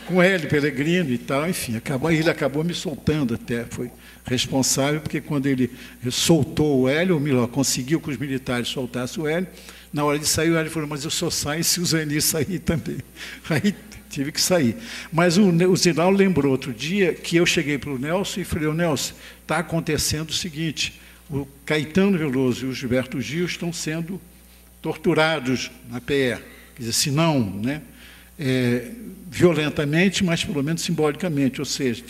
com Hélio Peregrino e tal, enfim, ele acabou me soltando até, foi responsável, porque quando ele soltou o Hélio, ou melhor, conseguiu que os militares soltassem o Hélio, na hora de sair o Hélio falou, mas eu só saio se o Zeni sair também. Aí tive que sair. Mas o Ziraldo lembrou outro dia que eu cheguei para o Nelson e falei, Nelson, está acontecendo o seguinte, o Caetano Veloso e o Gilberto Gil estão sendo torturados na PE. Quer dizer, se não, né, violentamente, mas pelo menos simbolicamente. Ou seja,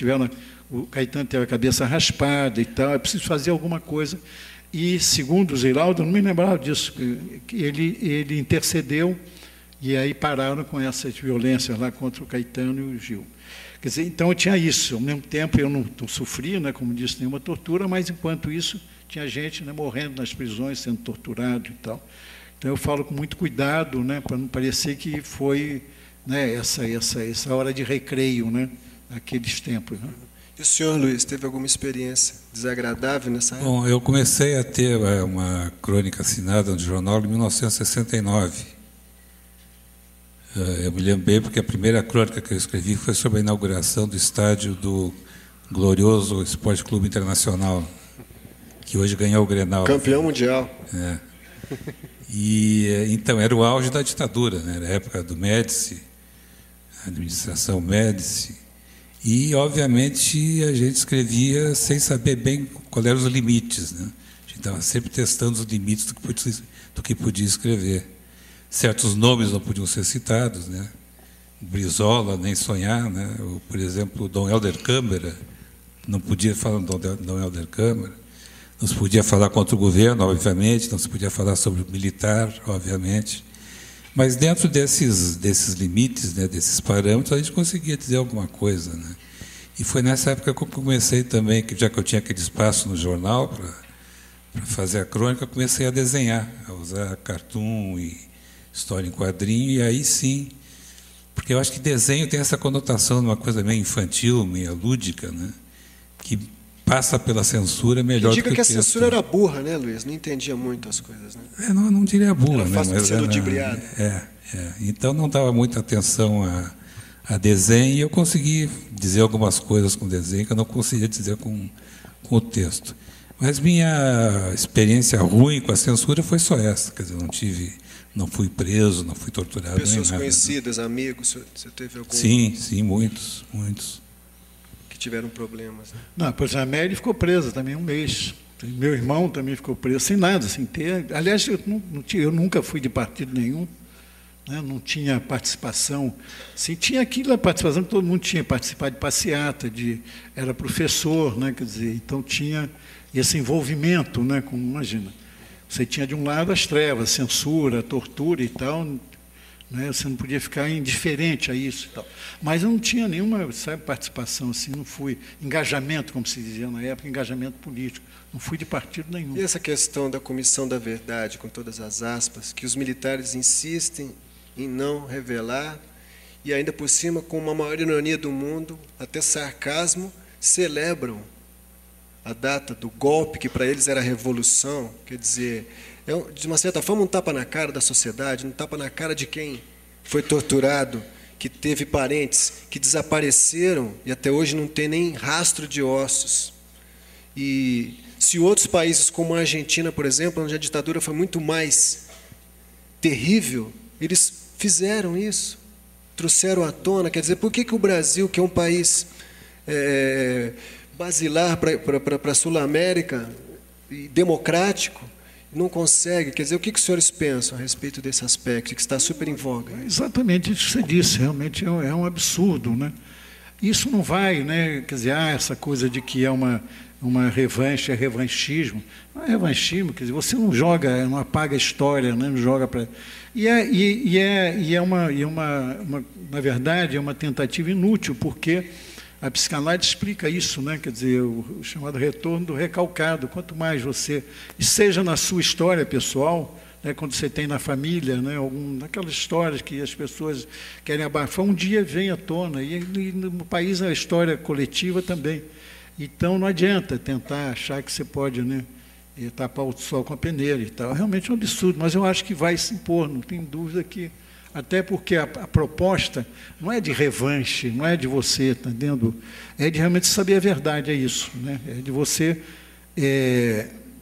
o Caetano teve a cabeça raspada e tal, é preciso fazer alguma coisa. E, segundo o Ziraldo, eu não me lembrava disso, que ele intercedeu e aí pararam com essas violências lá contra o Caetano e o Gil. Quer dizer, então eu tinha isso. Ao mesmo tempo eu não sofri, né, como disse, nenhuma tortura, mas enquanto isso tinha gente, né, morrendo nas prisões, sendo torturado e tal. Então eu falo com muito cuidado, né, para não parecer que foi, né, essa hora de recreio, né, naqueles tempos. Né. E o senhor, Luiz, teve alguma experiência desagradável nessa época? Bom, eu comecei a ter uma crônica assinada no jornal em 1969. Eu me lembrei porque a primeira crônica que eu escrevi foi sobre a inauguração do estádio do glorioso Esporte Clube Internacional, que hoje ganhou o Grenal. Campeão mundial. É. E então era o auge da ditadura, né? Era a época do Médici, a administração Médici, e obviamente a gente escrevia sem saber bem quais eram os limites, né? A gente estava sempre testando os limites do que podia escrever. Certos nomes não podiam ser citados, né? Brizola, nem sonhar, né? Por exemplo, Dom Helder Câmara, não podia falar do Dom Helder Câmara. Não se podia falar contra o governo, obviamente, não se podia falar sobre o militar, obviamente. Mas dentro desses limites, né, desses parâmetros, a gente conseguia dizer alguma coisa. Né? E foi nessa época que eu comecei também, já que eu tinha aquele espaço no jornal para fazer a crônica, eu comecei a desenhar, a usar cartoon e história em quadrinho, e aí sim, porque eu acho que desenho tem essa conotação de uma coisa meio infantil, meio lúdica, né, que passa pela censura melhor do que o texto. Diga que a censura era burra, né, Luiz? Não entendia muito as coisas, né? Não diria burra, era fácil, né? Mas de ser ludibriado. Então não dava muita atenção a desenho, e eu consegui dizer algumas coisas com desenho que eu não conseguia dizer com o texto. Mas minha experiência ruim com a censura foi só essa, quer dizer, não fui preso, não fui torturado. Pessoas nem nada, conhecidas, amigos, você teve algum? Sim, muitos. Que tiveram problemas. Né? Não, pois a Mary ficou presa também 1 mês. Meu irmão também ficou preso, sem nada, sem ter. Aliás, eu nunca fui de partido nenhum, né? Não tinha participação. Sim, tinha aquela participação que todo mundo tinha, participar de passeata, era professor, né? Quer dizer, então tinha esse envolvimento, né, como, imagina, você tinha de um lado as trevas, censura, tortura e tal, né, você não podia ficar indiferente a isso e tal. Mas eu não tinha nenhuma, sabe, participação, assim, não fui, engajamento, como se dizia na época, engajamento político, não fui de partido nenhum. E essa questão da Comissão da Verdade, com todas as aspas, que os militares insistem em não revelar, e ainda por cima, com uma maior ironia do mundo, até sarcasmo, celebram a data do golpe, que para eles era a revolução, quer dizer, de uma certa forma um tapa na cara da sociedade, um tapa na cara de quem foi torturado, que teve parentes que desapareceram e até hoje não tem nem rastro de ossos. E se outros países como a Argentina, por exemplo, onde a ditadura foi muito mais terrível, eles fizeram isso, trouxeram à tona. Quer dizer, por que o Brasil, que é um país basilar para a Sul-América e democrático, não consegue? Quer dizer, o que os senhores pensam a respeito desse aspecto, que está super em voga? Exatamente isso que você disse, realmente é um absurdo, né? Isso não vai, né? Quer dizer, essa coisa de que é uma revanche, é revanchismo. Não é revanchismo, quer dizer, você não joga, não apaga a história, né? Não joga para... na verdade, é uma tentativa inútil, porque a psicanálise explica isso, né? Quer dizer, o chamado retorno do recalcado. Quanto mais você, e seja na sua história pessoal, né, quando você tem na família, né, daquelas histórias que as pessoas querem abafar, um dia vem à tona, e no país a história coletiva também. Então não adianta tentar achar que você pode, né, tapar o sol com a peneira e tal. Realmente é um absurdo, mas eu acho que vai se impor, não tem dúvida que... Até porque a proposta não é de revanche, não é de você, está entendendo? É de realmente saber a verdade, é isso, né? É de você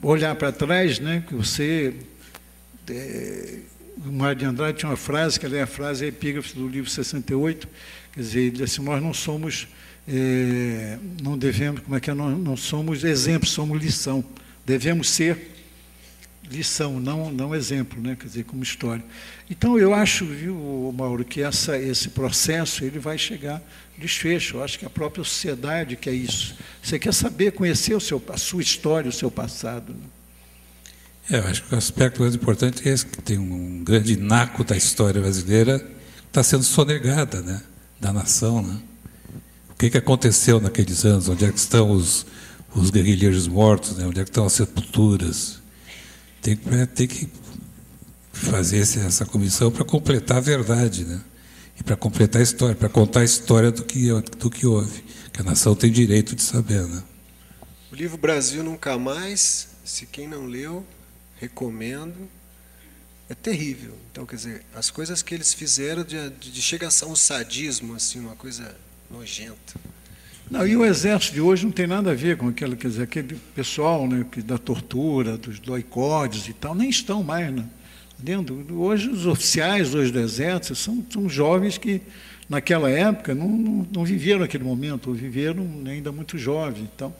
olhar para trás, né? Que você... o Mário de Andrade tinha uma frase, que é a frase, a epígrafe do livro 68, quer dizer, ele diz assim, nós não somos, não devemos, não somos exemplo, somos lição. Devemos ser lição, não exemplo, né? Quer dizer, como história. Então, eu acho, viu, Mauro, que esse processo ele vai chegar ao desfecho. Eu acho que a própria sociedade quer isso. Você quer saber, conhecer a sua história, o seu passado. Né? Eu acho que o aspecto mais importante é esse, que tem um grande naco da história brasileira que está sendo sonegada, né? Da nação. Né? O que aconteceu naqueles anos? Onde é que estão os guerrilheiros mortos? Né? Onde é que estão as sepulturas? Tem que fazer essa comissão para completar a verdade, né? E para completar a história, para contar a história do que houve, que a nação tem direito de saber, né? O livro Brasil Nunca Mais, se quem não leu, recomendo, é terrível. Então, quer dizer, as coisas que eles fizeram de chegar a um sadismo, assim, uma coisa nojenta. Não, e o exército de hoje não tem nada a ver com aquele pessoal, né, da tortura, dos doicódios e tal, nem estão mais, né? Entendeu? Hoje os oficiais hoje do exército são jovens que naquela época não viveram aquele momento, ou viveram ainda muito jovens. Então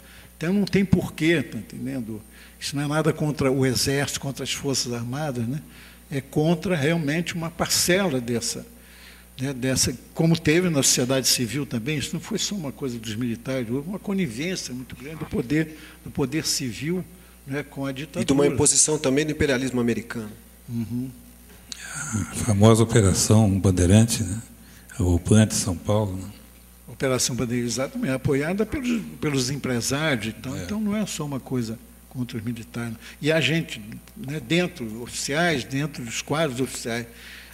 não tem porquê, tá entendendo? Isso não é nada contra o exército, contra as forças armadas, né? É contra realmente uma parcela dessa, como teve na sociedade civil também. Isso não foi só uma coisa dos militares, houve uma conivência muito grande do poder civil, né, com a ditadura. E de uma imposição também do imperialismo americano. Uhum. A famosa Operação Bandeirante, né? A OPAN de São Paulo. Né? Operação Bandeirante, exatamente, apoiada pelos empresários. Então não é só uma coisa contra os militares. E a gente, né, dentro, oficiais, dentro dos quadros oficiais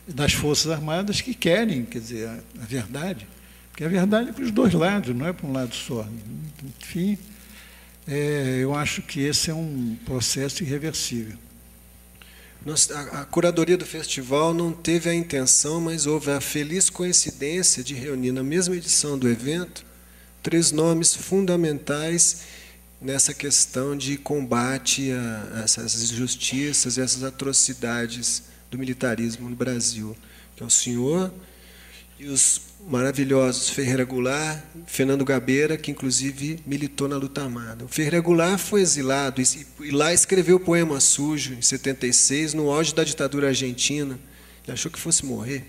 das Forças Armadas que querem, quer dizer, a verdade, porque a verdade é para os dois lados, não é para um lado só. Enfim, eu acho que esse é um processo irreversível. A curadoria do festival não teve a intenção, mas houve a feliz coincidência de reunir na mesma edição do evento 3 nomes fundamentais nessa questão de combate a essas injustiças, essas atrocidades do militarismo no Brasil, que é o senhor e os maravilhosos Ferreira Goulart, Fernando Gabeira, que inclusive militou na luta armada. O Ferreira Goulart foi exilado e lá escreveu o Poema Sujo, em 76, no auge da ditadura argentina. Ele achou que fosse morrer.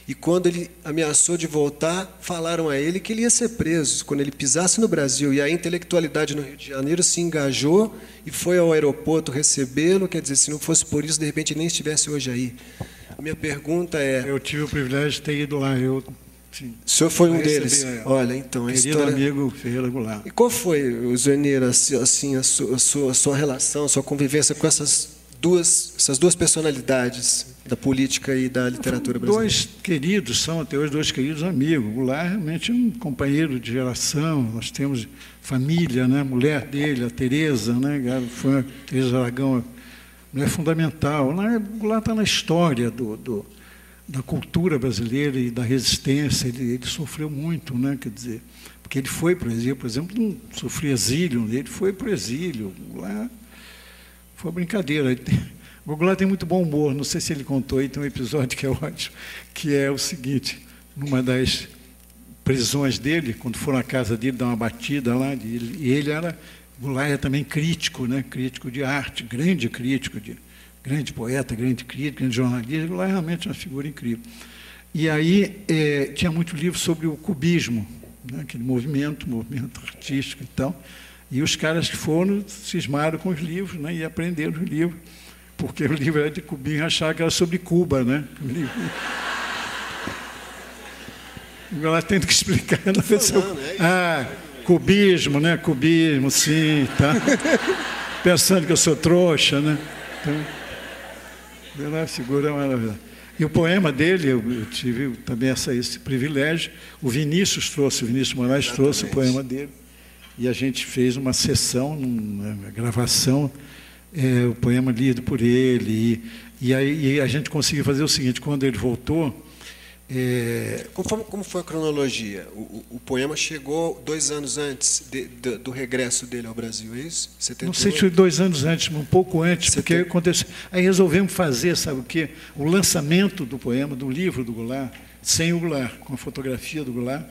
E quando ele ameaçou de voltar, falaram a ele que ele ia ser preso quando ele pisasse no Brasil. E a intelectualidade no Rio de Janeiro se engajou e foi ao aeroporto recebê-lo. Quer dizer, se não fosse por isso, de repente nem estivesse hoje aí. A minha pergunta é... Eu tive o privilégio de ter ido lá. Sim, o senhor foi um deles? Olha, então, a querido história... amigo Ferreira Goulart. E qual foi, Zuenir, assim, a sua relação, a sua convivência com essas duas personalidades da política e da literatura brasileira? Dois queridos, são até hoje dois queridos amigos. Goulart realmente é um companheiro de geração, nós temos família, né? A mulher dele, a Tereza, né? Foi a Tereza Aragão, não é fundamental. Goulart está na história da cultura brasileira e da resistência. Ele sofreu muito, né? Quer dizer, porque ele foi para o exílio, por exemplo, não sofreu exílio, ele foi para o exílio. Goulart foi uma brincadeira. O Goulart tem muito bom humor, não sei se ele contou aí, tem um episódio que é ótimo, que é o seguinte: numa das prisões dele, quando foram à casa dele dar uma batida lá, e ele Goulart era também crítico, né? Crítico de arte, grande crítico, grande poeta, grande crítico, grande jornalista. Goulart realmente é uma figura incrível. E aí tinha muito livro sobre o cubismo, né? Aquele movimento artístico e tal. E os caras que foram cismaram com os livros, né? E aprenderam os livros, porque o livro era de cubismo, achavam que era sobre Cuba, né? O livro... Ela tendo que explicar. Cubismo, né? Cubismo, sim, tá? Pensando que eu sou trouxa, né? Então, ela figura maravilhosa. E o poema dele, eu tive também esse privilégio. O Vinícius Moraes trouxe o poema dele. E a gente fez uma sessão, uma gravação, o poema lido por ele. E aí a gente conseguiu fazer o seguinte: quando ele voltou... Como foi a cronologia? O poema chegou 2 anos antes do regresso dele ao Brasil, é isso? 78? Não sei se foi 2 anos antes, um pouco antes, porque aconteceu. Aí resolvemos fazer, sabe o quê? O lançamento do poema, do livro do Goulart, sem o Goulart, com a fotografia do Goulart.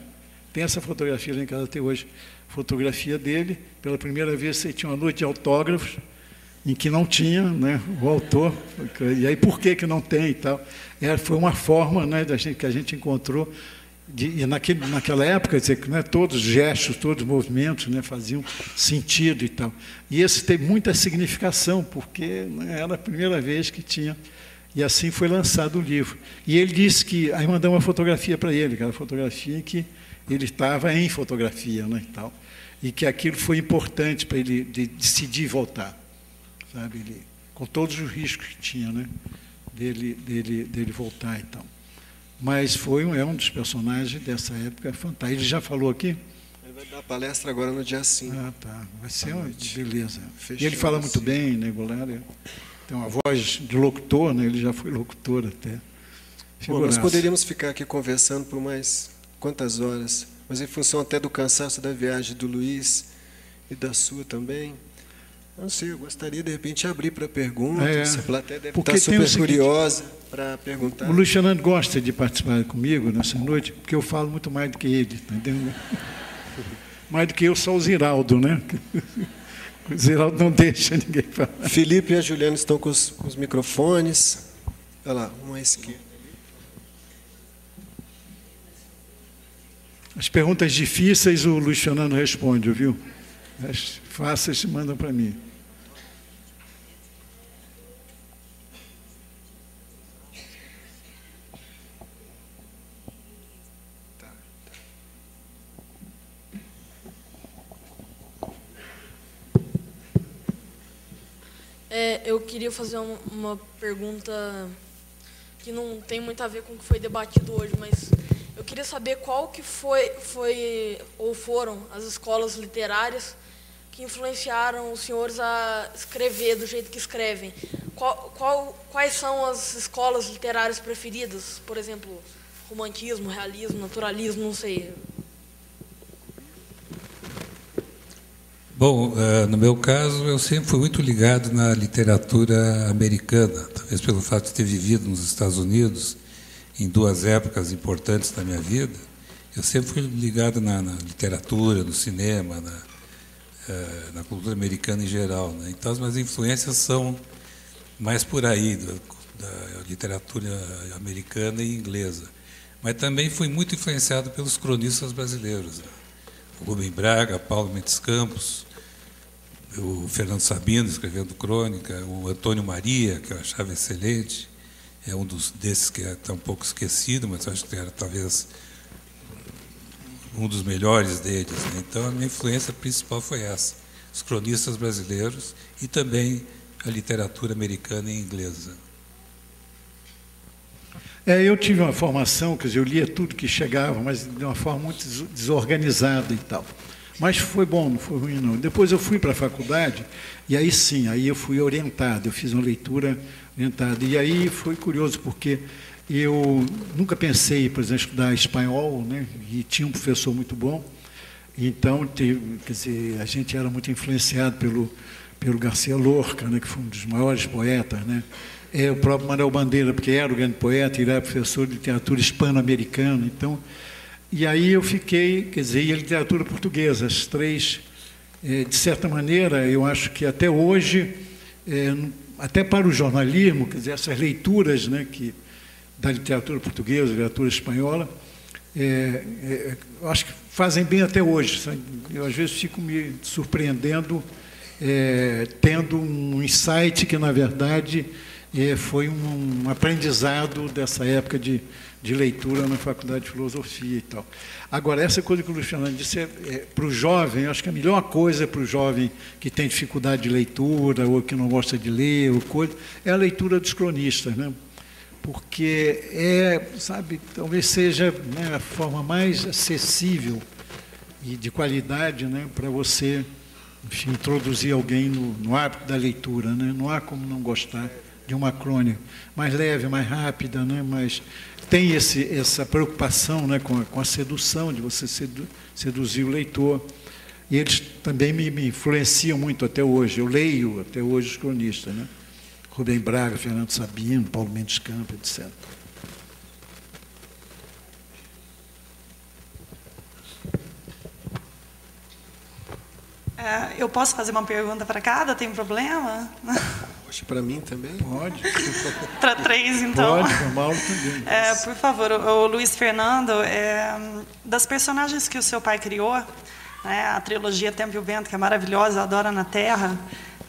Tem essa fotografia lá em casa até hoje. Fotografia dele, pela primeira vez você tinha uma noite de autógrafos, em que não tinha, né, o autor, e aí por que não tem e tal. Foi uma forma, né, que a gente encontrou, e naquela época, dizer, né, todos os gestos, todos os movimentos, né, faziam sentido e tal. E esse tem muita significação, porque, né, era a primeira vez que tinha, e assim foi lançado o livro. E ele disse que, aí mandamos uma fotografia para ele, aquela fotografia em que ele estava em fotografia, né, e tal, e que aquilo foi importante para ele decidir voltar, sabe, com todos os riscos que tinha, né, dele voltar e tal. Mas é um dos personagens dessa época fantástico. Ele já falou aqui? Ele vai dar palestra agora no dia 5. Ah, tá. Vai ser uma beleza. E ele fala muito bem, né, Goulart? Tem uma voz de locutor, né? Ele já foi locutor até. Bom, nós poderíamos ficar aqui conversando por mais quantas horas, mas em função até do cansaço da viagem do Luiz e da sua também, não sei, eu gostaria de repente de abrir para perguntas. A plateia deve estar super curiosa para perguntar. O Luiz Fernando gosta de participar comigo nessa noite, porque eu falo muito mais do que ele, entendeu? Mais do que eu, só o Ziraldo, né? O Ziraldo não deixa ninguém falar. Felipe e a Juliana estão com os microfones. Olha lá, uma à esquerda. As perguntas difíceis o Luiz Fernando responde, viu? As fáceis mandam para mim. Eu queria fazer uma pergunta que não tem muito a ver com o que foi debatido hoje, mas eu queria saber qual que foi ou foram as escolas literárias que influenciaram os senhores a escrever do jeito que escrevem. Quais são as escolas literárias preferidas? Por exemplo, romantismo, realismo, naturalismo, não sei. Bom, no meu caso, eu sempre fui muito ligado na literatura americana, talvez pelo fato de ter vivido nos Estados Unidos em 2 épocas importantes da minha vida. Eu sempre fui ligado na literatura, no cinema, na cultura americana em geral, né? Então, as minhas influências são mais por aí, da literatura americana e inglesa. mas também fui muito influenciado pelos cronistas brasileiros, né? O Rubem Braga, Paulo Mendes Campos, o Fernando Sabino escrevendo crônica, o Antônio Maria, que eu achava excelente, é um desses que está um pouco esquecido, mas eu acho que era talvez um dos melhores deles, né? Então a minha influência principal foi essa, os cronistas brasileiros e também a literatura americana e inglesa. Eu tive uma formação, quer dizer, eu lia tudo que chegava, mas de uma forma muito desorganizada e tal. Mas foi bom, não foi ruim, não. Depois eu fui para a faculdade, e aí sim, aí eu fui orientado, eu fiz uma leitura orientada. E aí foi curioso, porque eu nunca pensei, por exemplo, em estudar espanhol, né? E tinha um professor muito bom. Então, quer dizer, a gente era muito influenciado pelo Garcia Lorca, né? Que foi um dos maiores poetas, né? O próprio Manuel Bandeira, porque era o grande poeta, e era professor de literatura hispano-americana. Então, e aí eu fiquei, quer dizer, e a literatura portuguesa, as três, de certa maneira, eu acho que até hoje, até para o jornalismo, quer dizer, essas leituras, né, da literatura portuguesa, literatura espanhola, eu acho que fazem bem até hoje. Sabe? Eu, às vezes, fico me surpreendendo, tendo um insight que, na verdade, foi um aprendizado dessa época de leitura na Faculdade de Filosofia e tal. Agora, essa coisa que o Luiz Fernando disse, para o jovem, eu acho que a melhor coisa para o jovem que tem dificuldade de leitura ou que não gosta de ler, ou coisa, é a leitura dos cronistas, né? Porque sabe, talvez seja, né, a forma mais acessível e de qualidade, né, para você, enfim, introduzir alguém no hábito da leitura, né? Não há como não gostar de uma crônica mais leve, mais rápida, né? Mas tem essa preocupação, né, com a sedução, de você seduzir o leitor. E eles também me influenciam muito até hoje. Eu leio até hoje os cronistas, né? Rubem Braga, Fernando Sabino, Paulo Mendes Campos, etc. Eu posso fazer uma pergunta para cada? Tem problema? Poxa, para mim também? Pode. Para três, então. Pode, para Mauro também. Por favor, o Luiz Fernando, das personagens que o seu pai criou, né, a trilogia Tempo e o Vento, que é maravilhosa, Adora na Terra,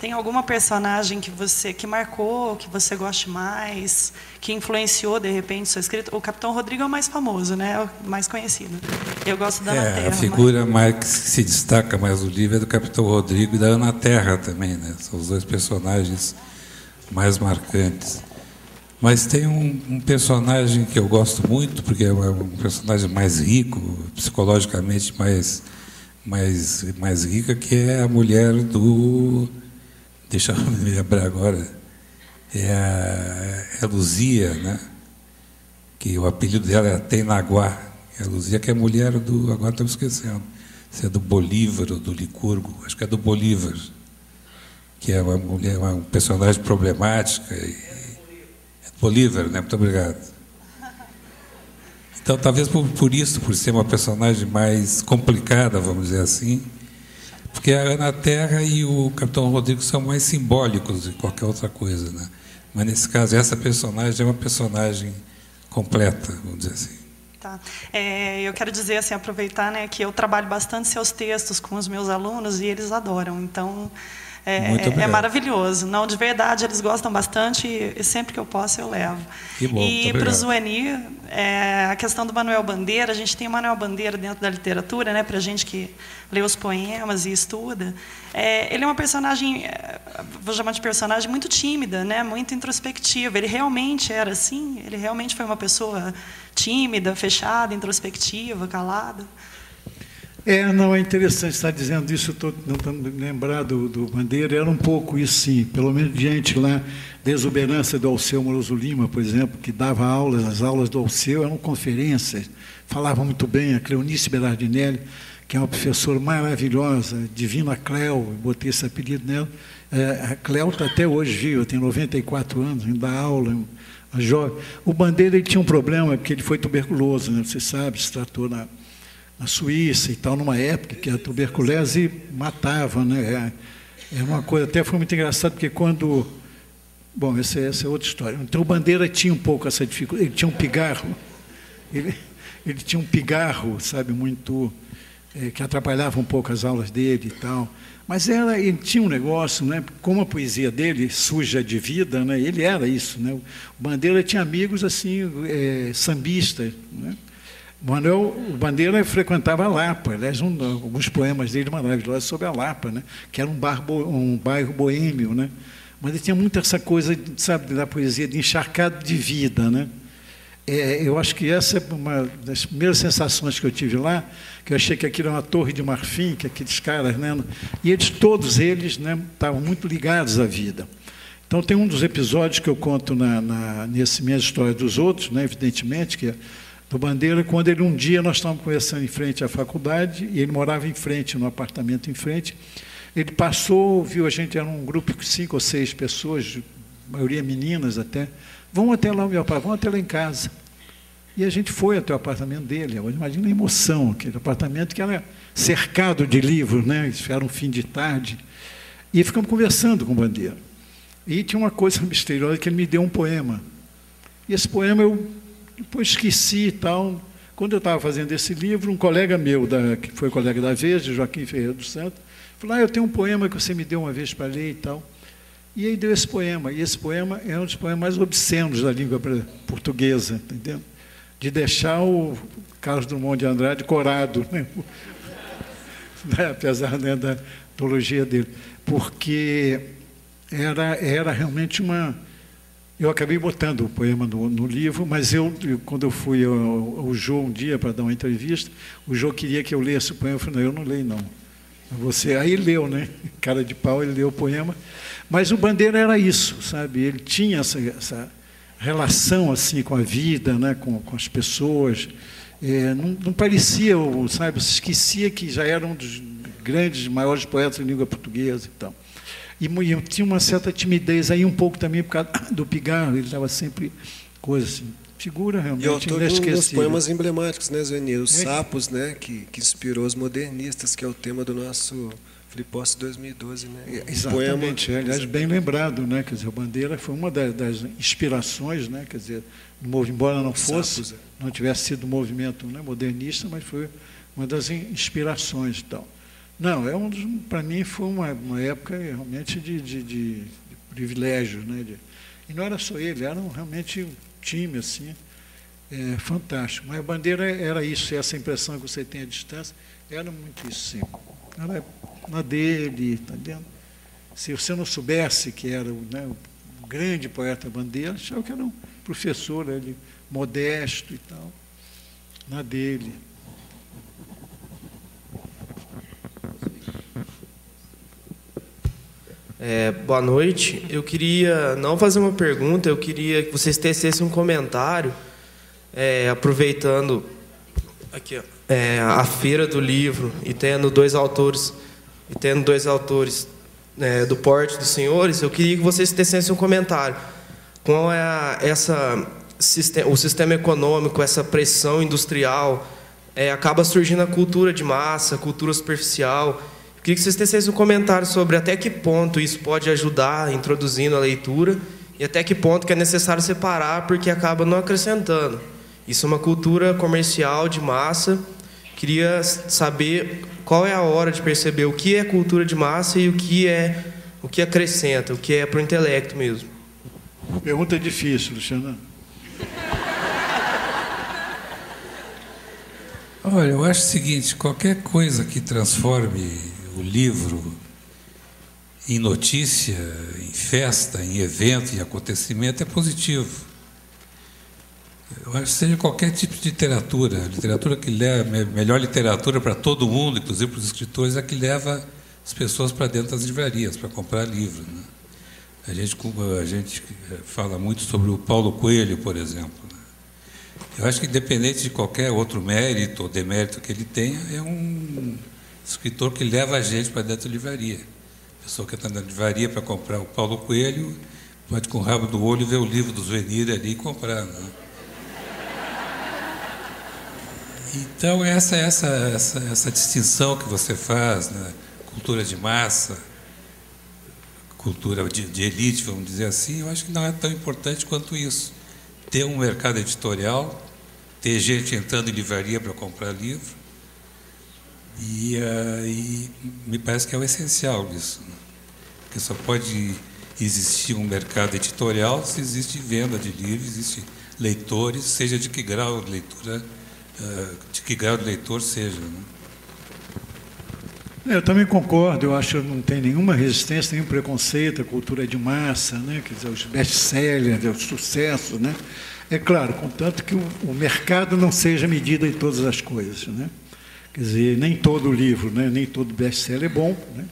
tem alguma personagem que marcou, que você goste mais, que influenciou, de repente, sua escrita? O Capitão Rodrigo é o mais famoso, né? O mais conhecido. Eu gosto da Ana Terra. A figura mais que se destaca mais no livro é do Capitão Rodrigo e da Ana Terra também, né? São os dois personagens mais marcantes. Mas tem um personagem que eu gosto muito, porque é um personagem mais rico, psicologicamente mais rica, que é a mulher do... Deixa eu me lembrar agora. É a Luzia, né? Que o apelido dela é Teinaguá. É a Luzia, que é mulher do... Agora estou esquecendo. Se é do Bolívar ou do Licurgo. Acho que é do Bolívar. Que é uma mulher, um personagem problemática. É Bolívar, né? Muito obrigado. Então, talvez por isso, por ser uma personagem mais complicada, vamos dizer assim, porque a Ana Terra e o Capitão Rodrigo são mais simbólicos de qualquer outra coisa, né? Mas, nesse caso, essa personagem é uma personagem completa, vamos dizer assim. Tá. Eu quero dizer, assim, aproveitar, né, que eu trabalho bastante seus textos com os meus alunos e eles adoram. Então, é maravilhoso. Não, de verdade, eles gostam bastante e sempre que eu posso eu levo. Que bom, e para o Zueni, a questão do Manuel Bandeira, a gente tem o Manuel Bandeira dentro da literatura, né, para a gente que lê os poemas e estuda. Ele é uma personagem, vou chamar de personagem muito tímida, né, muito introspectiva. Ele realmente era assim? Ele realmente foi uma pessoa tímida, fechada, introspectiva, calada? Não, é interessante estar dizendo isso, estou tentando lembrar do Bandeira, era um pouco isso, sim, pelo menos diante lá da exuberância do Alceu Moroso Lima, por exemplo, que dava aulas, as aulas do Alceu eram conferências, falava muito bem, a Cleonice Berardinelli, que é uma professora maravilhosa, Divina Cleo, botei esse apelido nela, a Cleo está até hoje viva, tem 94 anos, ainda dá aula, uma jovem. O Bandeira ele tinha um problema, porque ele foi tuberculoso, né, você sabe, se tratou na Suíça e tal, numa época que a tuberculose matava, né? É uma coisa, até foi muito engraçado, porque quando... Bom, essa é outra história. Então, o Bandeira tinha um pouco essa dificuldade, ele tinha um pigarro, ele tinha um pigarro, sabe, muito que atrapalhava um pouco as aulas dele e tal. Mas ele tinha um negócio, né? Como a poesia dele, suja de vida, né? Ele era isso, né? O Bandeira tinha amigos assim, sambistas, né? O Bandeira frequentava a Lapa, aliás, alguns poemas dele maravilhosos sobre a Lapa, né? Que era um bairro boêmio, né? Mas ele tinha muito essa coisa, sabe, da poesia de encharcado de vida, né? Eu acho que essa é uma das primeiras sensações que eu tive lá, que eu achei que aquilo era uma torre de marfim, que aqueles caras, né? E todos eles, né, estavam muito ligados à vida. Então, tem um dos episódios que eu conto nesse Minha História dos Outros, né, evidentemente, que é do Bandeira, quando um dia nós estávamos conversando em frente à faculdade, e ele morava em frente, no apartamento em frente. Ele passou, viu a gente, era um grupo de 5 ou 6 pessoas, a maioria meninas até. Vão até lá, meu pai, vão até lá em casa. E a gente foi até o apartamento dele. Imagina a emoção, aquele apartamento que era cercado de livros, né? Era um fim de tarde. E ficamos conversando com o Bandeira. E tinha uma coisa misteriosa, que ele me deu um poema. E esse poema eu depois esqueci e tal. Quando eu estava fazendo esse livro, um colega meu, que foi colega da Veja, Joaquim Ferreira dos Santos, falou, eu tenho um poema que você me deu uma vez para ler e tal. E aí deu esse poema. E esse poema é um dos poemas mais obscenos da língua portuguesa, entendeu? De deixar o Carlos Drummond de Andrade corado, né? Apesar, né, da teologia dele. Porque era realmente uma... Eu acabei botando o poema no livro, mas quando eu fui ao Jô um dia para dar uma entrevista, o Jô queria que eu lesse o poema. Eu falei, não, eu não leio, não. Aí ele leu, né? Cara de pau, ele leu o poema. Mas o Bandeira era isso, sabe? Ele tinha essa relação assim com a vida, né? com as pessoas. Não parecia, sabe? Se esquecia que já era um dos grandes, maiores poetas de língua portuguesa e tal. E tinha uma certa timidez aí, um pouco também por causa do pigarro. Ele estava sempre coisa assim. Figura realmente inesquecível. E autor dos poemas emblemáticos, né, Zuenir? Os Sapos, né, que inspirou os modernistas, que é o tema do nosso Flippost 2012, né? Exatamente, poema, aliás, bem lembrado, né? Quer dizer, o Bandeira foi uma das inspirações, né? Quer dizer, embora não fosse, Sapos, não tivesse sido um movimento, né, modernista, mas foi uma das inspirações e tal. Não, para mim foi uma época realmente de privilégio, né? E não era só ele, era realmente um time assim, fantástico. Mas a Bandeira era isso, essa impressão que você tem à distância, era muito isso, sim. Era na dele, tá entendendo? Se você não soubesse que era o grande poeta Bandeira, achava que era um professor ali, modesto e tal, na dele. Boa noite. Eu queria não fazer uma pergunta, eu queria que vocês tecessem um comentário, aproveitando aqui, a feira do livro e tendo dois autores do porte dos senhores. Eu queria que vocês tecessem um comentário. Qual é o sistema econômico, essa pressão industrial, acaba surgindo a cultura de massa, a cultura superficial. Eu queria que vocês tecessem um comentário sobre até que ponto isso pode ajudar introduzindo a leitura e até que ponto que é necessário separar porque acaba não acrescentando. Isso é uma cultura comercial de massa. Queria saber qual é a hora de perceber o que é cultura de massa e o que acrescenta, o que é para o intelecto mesmo. Pergunta difícil, Luciano. Olha, eu acho o seguinte, qualquer coisa que transforme o livro em notícia, em festa, em evento, em acontecimento, é positivo. Eu acho que seja qualquer tipo de literatura que leva, melhor literatura para todo mundo, inclusive para os escritores, é a que leva as pessoas para dentro das livrarias, para comprar livro, né? A gente fala muito sobre o Paulo Coelho, por exemplo. Eu acho que, independente de qualquer outro mérito ou demérito que ele tenha, é um escritor que leva a gente para dentro da livraria. A pessoa que está na livraria para comprar o Paulo Coelho pode, com o rabo do olho, ver o livro do Zuenir ali e comprar, né? Então, essa distinção que você faz, né? Cultura de massa, cultura de elite, vamos dizer assim, eu acho que não é tão importante quanto isso. Ter um mercado editorial ter gente entrando em livraria para comprar livro. E me parece que é o essencial disso, né? Porque só pode existir um mercado editorial se existe venda de livros, existe leitores, seja de que grau de leitura, de que grau de leitor seja, né? Eu também concordo, eu acho que não tem nenhuma resistência, nenhum preconceito, a cultura de massa, né? Quer dizer, os best-sellers, o sucesso, né? É claro, contanto que o mercado não seja medida em todas as coisas, né? Quer dizer, nem todo livro, né? Nem todo best-seller é bom, né?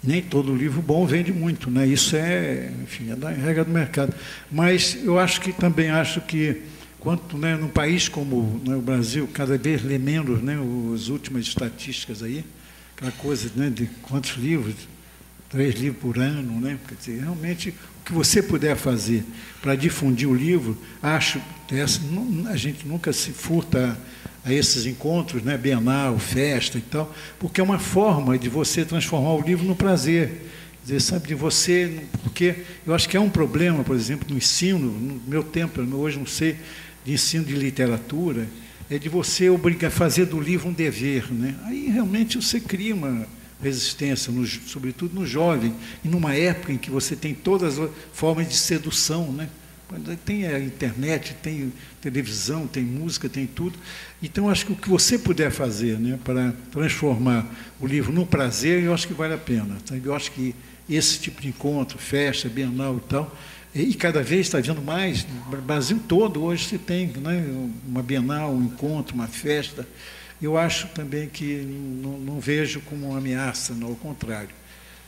Nem todo livro bom vende muito, né? Isso é, enfim, é da regra do mercado. Mas eu também acho que, quanto, né, num país como, né, o Brasil, cada vez lê menos, né, as últimas estatísticas aí, aquela coisa, né, de quantos livros, 3 livros por ano, né? Quer dizer, realmente, o que você puder fazer para difundir o livro, acho que a gente nunca se furta a esses encontros, né, Bienal, festa e tal, porque é uma forma de você transformar o livro no prazer. Quer dizer, sabe, de você, porque eu acho que é um problema, por exemplo, no ensino, no meu tempo, hoje não sei, de ensino de literatura, é de você fazer do livro um dever, né? Aí realmente você cria uma resistência, sobretudo no jovem, e numa época em que você tem todas as formas de sedução, né? Tem a internet, tem televisão, tem música, tem tudo. Então, acho que o que você puder fazer, né, para transformar o livro num prazer, eu acho que vale a pena. Tá? Eu acho que esse tipo de encontro, festa, bienal e tal, e cada vez está havendo mais, no Brasil todo hoje se tem, né, uma bienal, um encontro, uma festa. Eu acho também que não vejo como uma ameaça, não, ao contrário.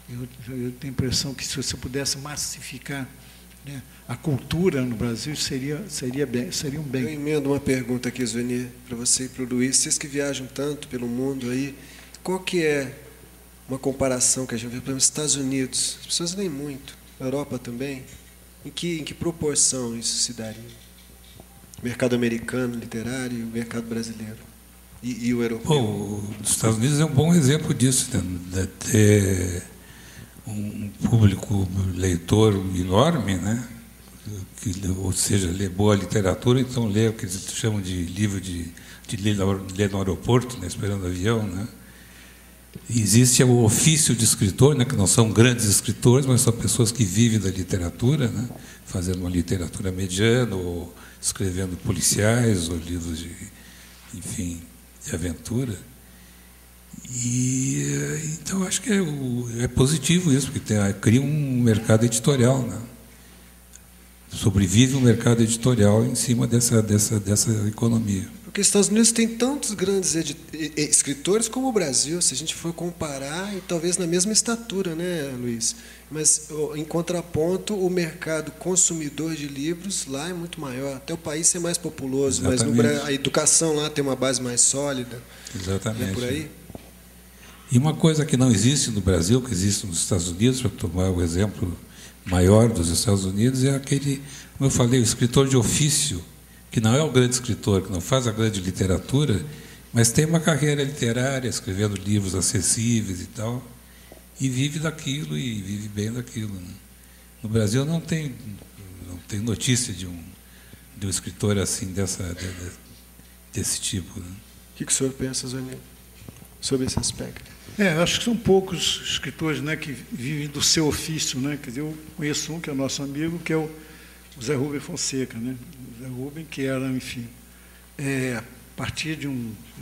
Eu tenho a impressão que se você pudesse massificar, né, a cultura no Brasil seria um bem. Eu emendo uma pergunta aqui, Zueni, para você e para o Luiz. Vocês que viajam tanto pelo mundo aí, qual que é uma comparação que a gente vê, por exemplo, nos Estados Unidos? As pessoas leem muito, na Europa também. Em que proporção isso se daria? O mercado americano, literário, e o mercado brasileiro e o europeu? Os Estados Unidos é um bom exemplo disso, né? De ter um público leitor enorme, né? Ou seja, lê boa literatura, então lê o que eles chamam de livro de ler no aeroporto, né? Esperando o avião, né? E existe o ofício de escritor, né? Que não são grandes escritores, mas são pessoas que vivem da literatura, né? Fazendo uma literatura mediana, ou escrevendo policiais, ou livros de, enfim, de aventura. E então acho que é positivo isso, porque cria um mercado editorial, né? Sobrevive um mercado editorial em cima dessa economia. Porque os Estados Unidos tem tantos grandes escritores como o Brasil, se a gente for comparar, e talvez na mesma estatura, né, Luiz? Mas, em contraponto, o mercado consumidor de livros lá é muito maior. Até o país ser mais populoso, Exatamente. mas a educação lá tem uma base mais sólida. Exatamente. É por aí? E uma coisa que não existe no Brasil, que existe nos Estados Unidos, para tomar o exemplo maior dos Estados Unidos, é aquele, como eu falei, o escritor de ofício, que não é o grande escritor, que não faz a grande literatura, mas tem uma carreira literária, escrevendo livros acessíveis e tal, e vive daquilo, e vive bem daquilo, né? No Brasil não tem notícia de um escritor assim, desse tipo, né? O que o senhor pensa, Zueni, sobre esse aspecto? Acho que são poucos escritores, né, que vivem do seu ofício, né? Quer dizer, eu conheço um que é nosso amigo, que é o Zé Rubem Fonseca, né? O Zé Rubem, que era, enfim, a partir de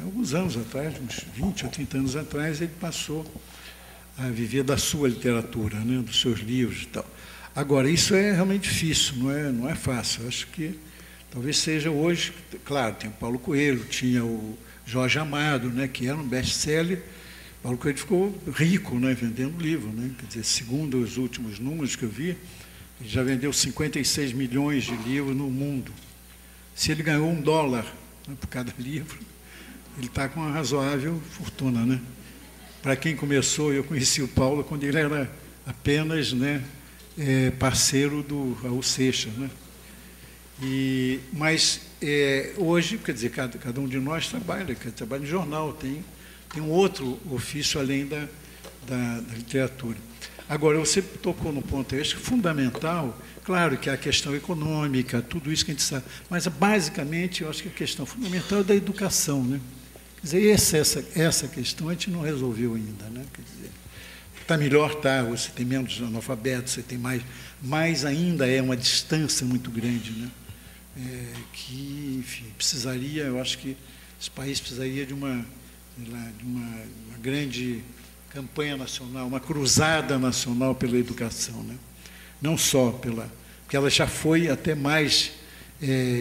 alguns anos atrás, uns 20 ou 30 anos atrás, ele passou a viver da sua literatura, né, dos seus livros e tal. Agora, isso é realmente difícil, não é fácil. Acho que talvez seja hoje, claro, tem o Paulo Coelho, tinha o Jorge Amado, né, que era um best-seller. Paulo Coelho ficou rico, né, vendendo livro, né? Quer dizer, segundo os últimos números que eu vi, ele já vendeu 56 milhões de livros no mundo. Se ele ganhou $1, né, por cada livro, ele está com uma razoável fortuna, né? Para quem começou, eu conheci o Paulo quando ele era apenas, né, parceiro do Raul Seixas, né? Mas hoje, quer dizer, cada um de nós trabalha em jornal, tem um outro ofício além da literatura. Agora, você tocou no ponto, eu acho que fundamental, claro que a questão econômica, tudo isso que a gente sabe, mas basicamente eu acho que a questão fundamental é da educação, né? Quer dizer, essa questão a gente não resolveu ainda, né? Quer dizer, está melhor, tá, você tem menos analfabetos, você tem mais, mas ainda é uma distância muito grande, né? Que, enfim, precisaria, eu acho que esse país precisaria de uma grande campanha nacional, uma cruzada nacional pela educação, né? Não só porque ela já foi até mais,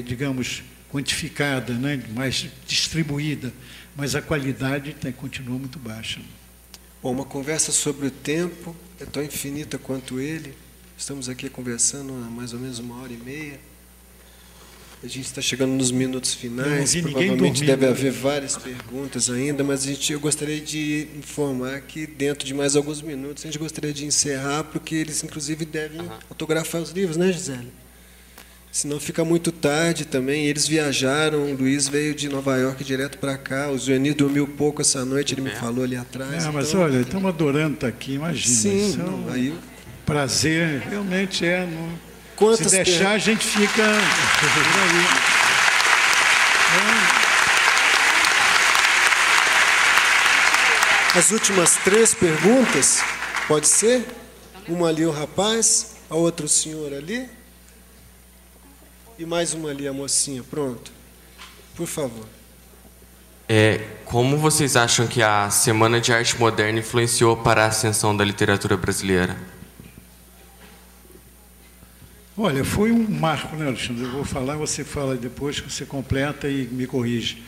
digamos, quantificada, né? Mais distribuída, mas a qualidade continua muito baixa. Bom, uma conversa sobre o tempo é tão infinita quanto ele. Estamos aqui conversando há mais ou menos 1h30. A gente está chegando nos minutos finais, provavelmente deve haver várias perguntas ainda, mas eu gostaria de informar que dentro de mais alguns minutos a gente gostaria de encerrar, porque eles inclusive devem autografar os livros, né, Gisele? Senão fica muito tarde também. Eles viajaram, o Luiz veio de Nova York direto para cá, o Zueni dormiu pouco essa noite, ele me falou ali atrás. Mas olha, estamos adorando estar aqui, imagina. Sim, isso não, aí... prazer, realmente é... Quantas se deixar, a gente fica por aí. As últimas 3 perguntas, pode ser? Uma ali o rapaz, a outra o senhor ali, e mais uma ali a mocinha, pronto. Por favor. Como vocês acham que a Semana de Arte Moderna influenciou para a ascensão da literatura brasileira? Olha, foi um marco, né, Alexandre? Eu vou falar, você fala depois, que você completa e me corrige.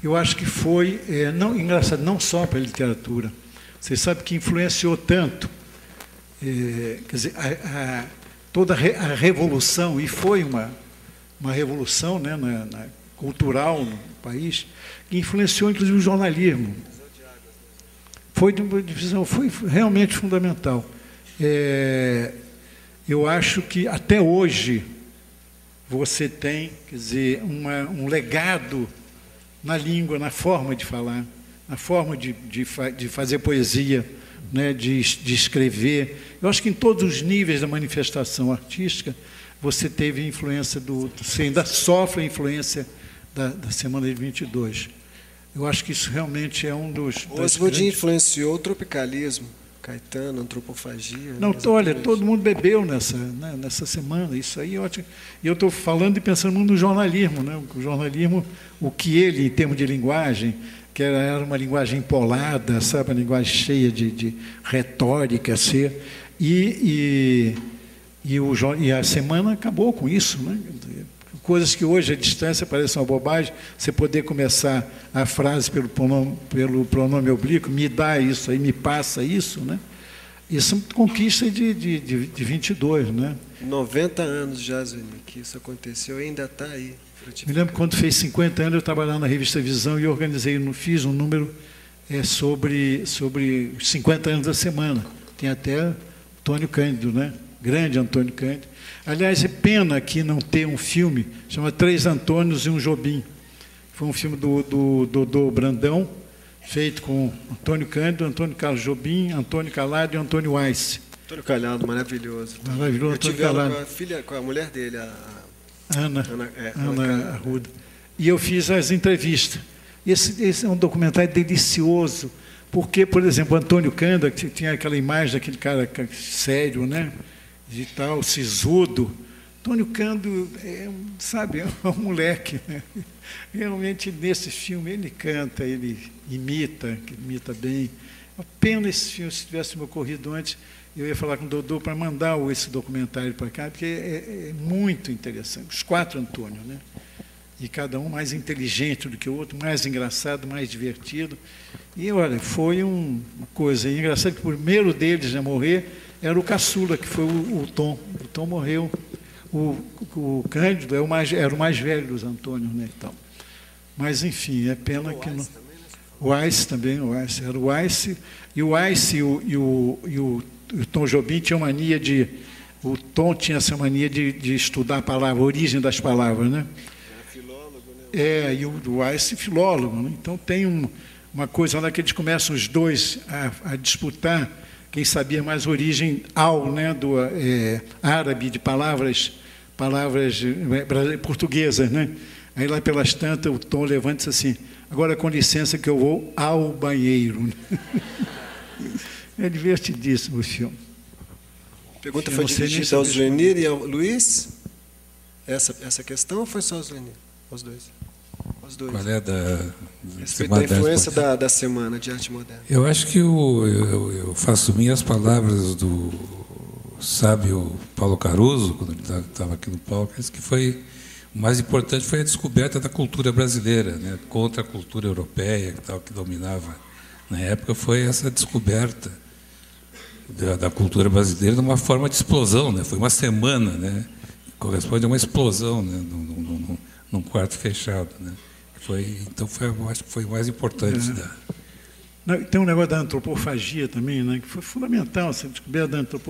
Eu acho que foi, engraçado, não só para a literatura. Vocês sabem que influenciou tanto, quer dizer, toda a revolução, e foi uma revolução, né, cultural no país, que influenciou, inclusive, o jornalismo. Foi realmente fundamental. Eu acho que, até hoje, você tem, quer dizer, um legado na língua, na forma de falar, na forma de fazer poesia, né, de escrever. Eu acho que em todos os níveis da manifestação artística, você teve influência você ainda sofre a influência da Semana de 22. Eu acho que isso realmente é um dos... Oswald influenciou o tropicalismo. Caetano, antropofagia... Não, olha, todo mundo bebeu nessa semana, isso aí é ótimo. E eu estou falando e pensando no jornalismo, né? O jornalismo, o que ele, em termos de linguagem, que era uma linguagem empolada, sabe, uma linguagem cheia de retórica, e a semana acabou com isso, né? Coisas que hoje, à distância, parecem uma bobagem, você poder começar a frase pelo pronome oblíquo, me dá isso aí, me passa isso, né? Isso é uma conquista de 22, né? 90 anos já, Zueni, que isso aconteceu, ainda está aí. Me lembro quando fez 50 anos, eu trabalhava na revista Visão e fiz um número sobre os 50 anos da semana. Tem até Antônio Cândido, né? Grande Antônio Cândido. Aliás, é pena que não ter um filme, chama 3 Antônios e um Jobim. Foi um filme do Dodô Brandão, feito com Antônio Cândido, Antônio Carlos Jobim, Antônio Calado e Antônio Weiss. Antônio Calado, maravilhoso. Maravilhoso, Antônio Calado. Com a mulher dele, a Ana Arruda. E eu fiz as entrevistas. Esse é um documentário delicioso, porque, por exemplo, Antônio Cândido, que tinha aquela imagem daquele cara sério, né? De tal, sisudo. Antônio Cândido é um moleque, né? Realmente, nesse filme, ele canta, ele imita bem. Pena esse filme, se tivesse me ocorrido antes, eu ia falar com o Dodô para mandar esse documentário para cá, porque é muito interessante. Os 4 Antônio, né? E cada um mais inteligente do que o outro, mais engraçado, mais divertido. E, olha, foi uma coisa engraçada, que o primeiro deles a morrer era o caçula, que foi o Tom. O Tom morreu. O Cândido era o mais velho dos Antônios, né? Então, mas, enfim, é pena que não... O Weiss também, era o Weiss. E o Weiss e o Tom Jobim tinham mania de... O Tom tinha essa mania de estudar a palavra, a origem das palavras, né? Era filólogo, né? E o Weiss filólogo, né? Então tem uma coisa lá que eles começam os dois a disputar quem sabia mais a origem né, do árabe, de palavras portuguesas, né? Aí lá pelas tantas o Tom levanta-se assim, agora com licença que eu vou ao banheiro. É divertidíssimo o filme. A pergunta foi dirigida ao Zuenir e ao Luiz? Essa questão ou foi só ao Zuenir? Os dois. Os dois. Qual é respeito da influência da Semana de Arte Moderna. Eu acho que eu faço minhas palavras do sábio Paulo Caruso, quando ele estava aqui no palco, que foi o mais importante foi a descoberta da cultura brasileira, né, contra a cultura europeia que dominava na época, foi essa descoberta da cultura brasileira de uma forma de explosão, né, foi uma semana, né, corresponde a uma explosão, né, num quarto fechado, né. Eu acho que foi o mais importante. Tem um negócio da antropofagia também, né, que foi fundamental, essa descoberta da antropofagia.